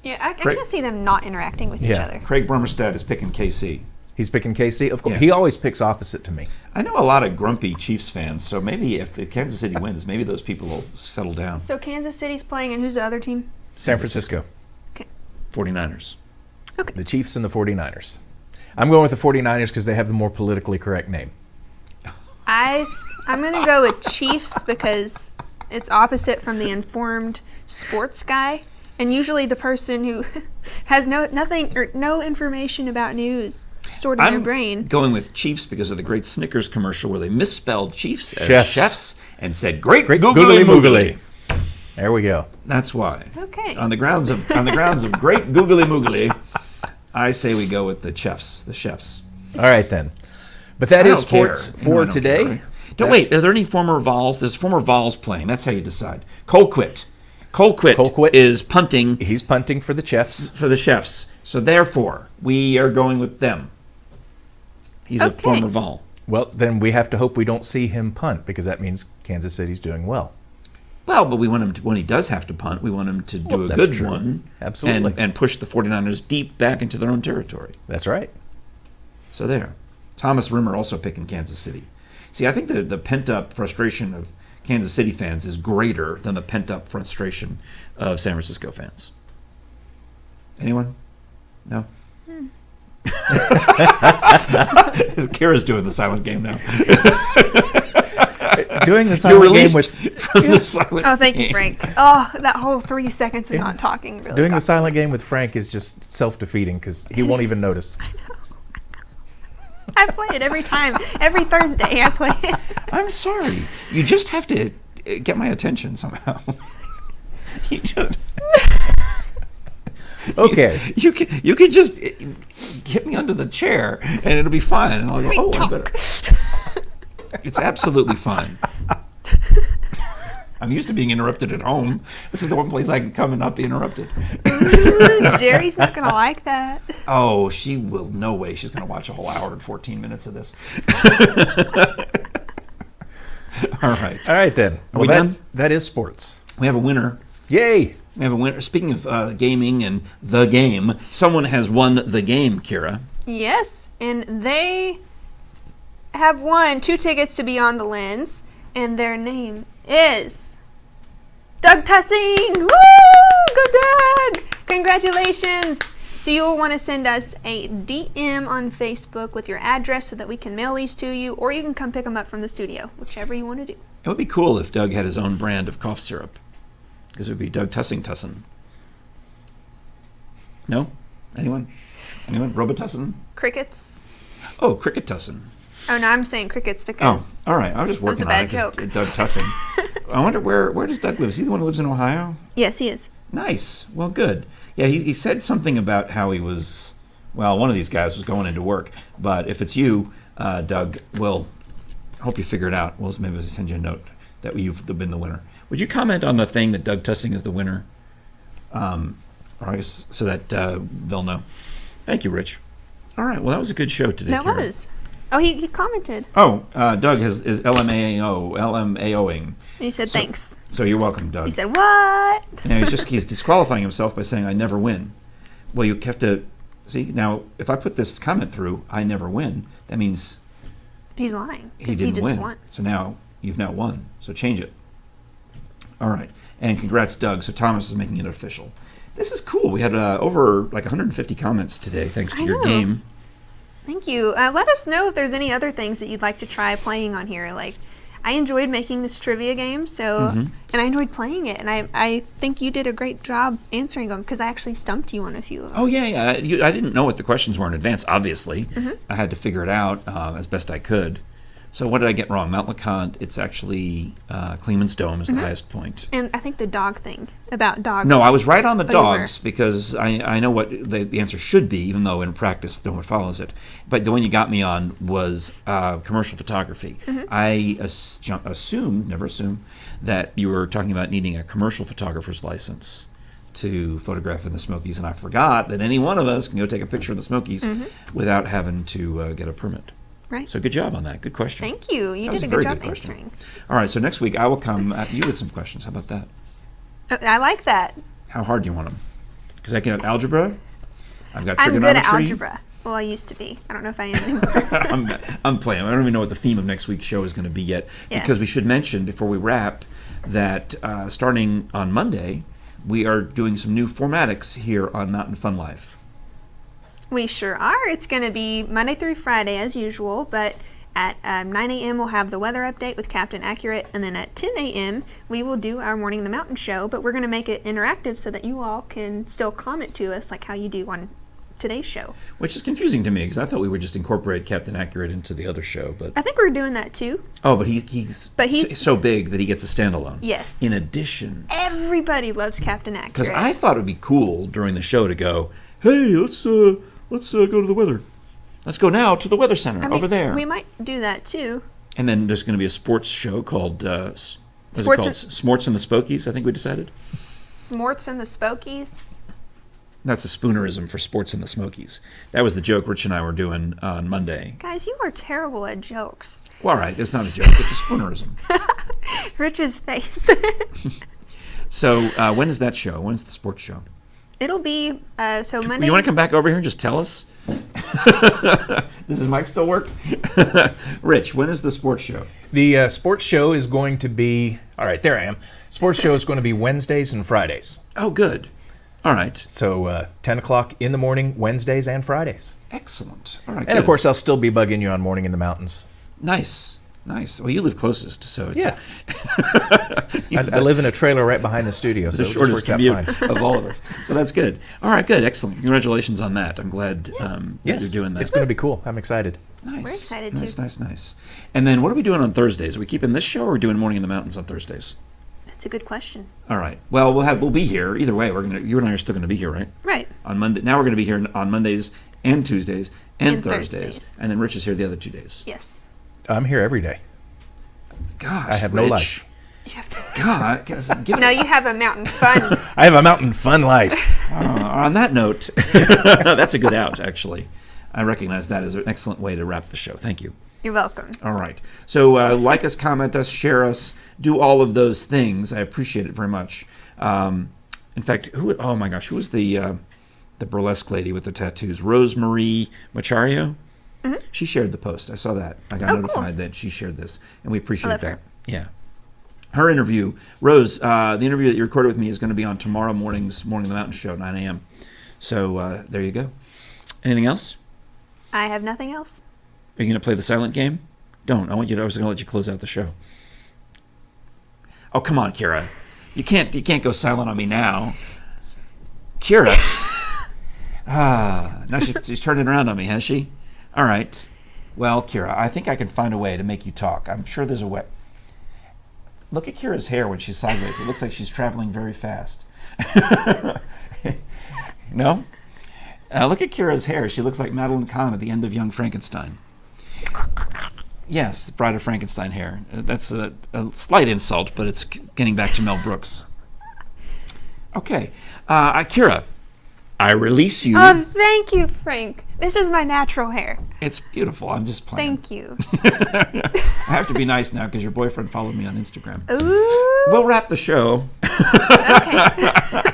Yeah, I Great. can't see them not interacting with each Yeah. other. Craig Brummerstead is picking KC. He's picking KC. Of course, Yeah. he always picks opposite to me. I know a lot of grumpy Chiefs fans, so maybe if the Kansas City wins, maybe those people will settle down. So Kansas City's playing, and who's the other team? San Francisco, 49ers. the Chiefs and the 49ers. I'm going with the 49ers because they have the more politically correct name. I'm gonna go with Chiefs because it's opposite from the informed sports guy, and usually the person who has no information about news stored in their brain. Going with Chiefs because of the great Snickers commercial where they misspelled Chiefs as Chefs. chefs and said great Great googly moogly. There we go. That's why. Okay. On the grounds of great googly moogly, I say we go with the chefs. All right, then. But that I is don't care. sports No, I for don't today. care. Don't wait. Are there any former Vols? There's former Vols playing. That's how you decide. Colquitt is punting He's punting for the Chiefs. for the chefs. So therefore, we are going with them. He's a Okay. former Vol. Well, then we have to hope we don't see him punt because that means Kansas City's doing well. Well, but we want him to, when he does have to punt, we want him to do a that's good true. one. Absolutely. And push the 49ers deep back into their own territory. That's right. So there. Thomas Rimmer also picking Kansas City. See, I think the pent-up frustration of Kansas City fans is greater than the pent-up frustration of San Francisco fans. Anyone? No? Kira's doing the silent game now. Doing the You're silent game released with from the silent Oh, thank you, game. Frank. Oh, that whole 3 seconds of not talking really doing the got silent game with Frank is just self-defeating because he won't even notice. I play it every time. Every Thursday I play it. I'm sorry. You just have to get my attention somehow. You just... Okay. You can just get me under the chair and it'll be fine. And I'll go, We oh, I'm talk. better. It's absolutely fine. I'm used to being interrupted at home. This is the one place I can come and not be interrupted. Ooh, Jerry's not gonna like that. Oh, she will. No way. She's going to watch a whole hour and 14 minutes of this. All right. All right, then. Are we that, done? That is sports. We have a winner. Yay. We have a winner. Speaking of gaming and the game, someone has won the game, Kira. Yes, and they have won 2 tickets to Beyond the Lens, and their name is Doug Tussing. Woo! Go Doug! Congratulations! So you'll want to send us a DM on Facebook with your address so that we can mail these to you, or you can come pick them up from the studio, whichever you want to do. It would be cool if Doug had his own brand of cough syrup, because it would be Doug Tussin. No? Anyone? Robitussin? Crickets. Oh, Cricket Tussin. Oh, no, I'm saying crickets because... Oh, all right. I was just was working a on bad it. 'Cause joke. Doug Tussing. I wonder where does Doug live? Is he the one who lives in Ohio? Yes, he is. Nice. Well, good. Yeah, he said something about how he was, well, one of these guys was going into work. But if it's you, Doug, we'll hope you figure it out. Maybe we'll send you a note that you've been the winner. Would you comment on the thing that Doug Tussing is the winner? Or I guess so that they'll know. Thank you, Rich. All right. Well, that was a good show today, That Kara. was. Oh, he commented. Oh, Doug is LMAOing. He said thanks. So you're welcome, Doug. He said, what? Now he's disqualifying himself by saying I never win. Well, you have to see now. If I put this comment through, I never win. That means He's lying. he 'Cause didn't just win. won. So now you've now won. So change it. All right, and congrats, Doug. So Thomas is making it official. This is cool. We had over like 150 comments today, thanks to your know. game. Thank you. Let us know if there's any other things that you'd like to try playing on here. Like, I enjoyed making this trivia game, and I enjoyed playing it. And I think you did a great job answering them because I actually stumped you on a few of them. Oh yeah. I didn't know what the questions were in advance. Obviously, I had to figure it out as best I could. So what did I get wrong? Mount LeConte, it's actually Kleeman's Dome is the highest point. And I think the dog thing about dogs. No, I was right on the Oh, you were. dogs because I know what the answer should be, even though in practice no one follows it. But the one you got me on was commercial photography. I never assume, that you were talking about needing a commercial photographer's license to photograph in the Smokies, and I forgot that any one of us can go take a picture of the Smokies without having to get a permit. Right. So good job on that. Good question. Thank you. You That was did a very good job question. answering. All right, so next week I will come at you with some questions. How about that? I like that. How hard do you want them? Because I can have algebra. I've got I'm trigonometry. good at algebra. Well, I used to be. I don't know if I am anymore. I'm playing. I don't even know what the theme of next week's show is going to be yet. Yeah. Because we should mention before we wrap that starting on Monday, we are doing some new formatics here on Mountain Fun Life. We sure are. It's going to be Monday through Friday as usual, but at 9 a.m. we'll have the weather update with Captain Accurate, and then at 10 a.m. we will do our Morning in the Mountain show, but we're going to make it interactive so that you all can still comment to us like how you do on today's show. Which is confusing to me because I thought we would just incorporate Captain Accurate into the other show. But I think we're doing that too. oh, but he's so big that he gets a standalone. Yes. In addition, Everybody loves Captain Accurate. because I thought it would be cool during the show to go, hey, let's go to the weather. Let's go now to the weather center I mean, over there. We might do that too. And then there's going to be a sports show called what's it Sports called? Smorts and the Spokies, I think we decided. Smorts and the Spokies. That's a spoonerism for Sports and the Smokies. That was the joke Rich and I were doing on Monday. Guys, you are terrible at jokes. Well, all right, it's not a joke. It's a spoonerism. Rich's face. So when is that show? When's the sports show? It'll be, so Monday. You want to come back over here and just tell us? Does his mic still work? Rich, when is the sports show? The sports show is going to be, all right, there I am. Sports show is going to be Wednesdays and Fridays. Oh, good. All right. So 10 o'clock in the morning, Wednesdays and Fridays. Excellent. All right. And of course, I'll still be bugging you on Morning in the Mountains. Nice. Well, you live closest, so it's Yeah. I live in a trailer right behind the studio, so the it just shortest works out commute fine. of all of us. So that's good. All right, good. Excellent. Congratulations on that. I'm glad that Yes, you're doing that. it's going to be cool. I'm excited. Nice. We're excited, nice, too. Nice. And then what are we doing on Thursdays? Are we keeping this show or are we doing Morning in the Mountains on Thursdays? That's a good question. All right. Well, we'll be here. Either way, you and I are still going to be here, right? Right. On Monday. Now we're going to be here on Mondays and Tuesdays and And Thursdays. Thursdays. And then Rich is here the other 2 days. Yes. I'm here every day. Gosh, I have no Rich. life. You have to. God, give No, you have a mountain fun. I have a mountain fun life. on that note, that's a good out, actually. I recognize that as an excellent way to wrap the show. Thank you. You're welcome. All right. So like us, comment us, share us, do all of those things. I appreciate it very much. In fact, oh my gosh, who was the burlesque lady with the tattoos? Rosemarie Machario? Mm-hmm. She shared the post. I saw that. I got notified that she shared this, and we appreciate that. her. Yeah. Her interview, Rose, the interview that you recorded with me is going to be on tomorrow morning's Morning of the Mountain Show, 9 a.m. So there you go. Anything else? I have nothing else. Are you going to play the silent game? Don't. I was going to let you close out the show. Oh, come on, Kira. You can't go silent on me now. Kira. Now she's turning around on me, has she? All right. Well, Kira, I think I can find a way to make you talk. I'm sure there's a way. Look at Kira's hair when she's sideways. It looks like she's traveling very fast. No? Look at Kira's hair. She looks like Madeline Kahn at the end of Young Frankenstein. Yes, the Bride of Frankenstein hair. That's a slight insult, but it's getting back to Mel Brooks. Okay. Kira, I release you. Thank you, Frank. This is my natural hair. It's beautiful. I'm just playing. Thank you. I have to be nice now because your boyfriend followed me on Instagram. Ooh. We'll wrap the show. Okay.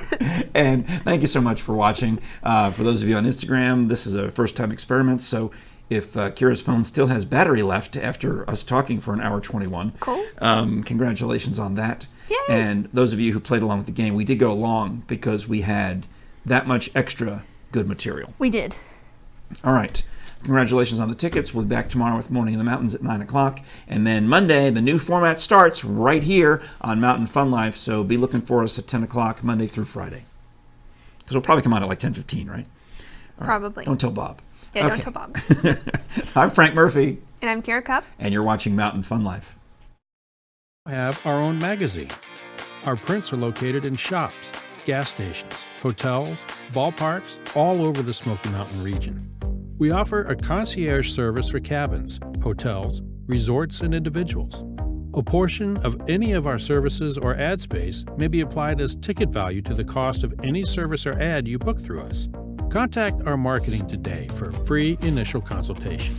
And thank you so much for watching. For those of you on Instagram, this is a first-time experiment, so if Kira's phone still has battery left after us talking for an hour 21, Cool. Congratulations on that. Yay. And those of you who played along with the game, we did go long because we had that much extra good material. We did. All right. Congratulations on the tickets. We'll be back tomorrow with Morning in the Mountains at 9 o'clock. And then Monday, the new format starts right here on Mountain Fun Life. So be looking for us at 10 o'clock Monday through Friday. Because we'll probably come out at like 10:15, right? Probably. Don't tell Bob. Yeah, Okay. don't tell Bob. I'm Frank Murphy. And I'm Kira Cup. And you're watching Mountain Fun Life. We have our own magazine. Our prints are located in shops, gas stations, hotels, ballparks, all over the Smoky Mountain region. We offer a concierge service for cabins, hotels, resorts, and individuals. A portion of any of our services or ad space may be applied as ticket value to the cost of any service or ad you book through us. Contact our marketing today for a free initial consultation.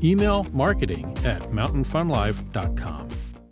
Email marketing@mountainfunlife.com.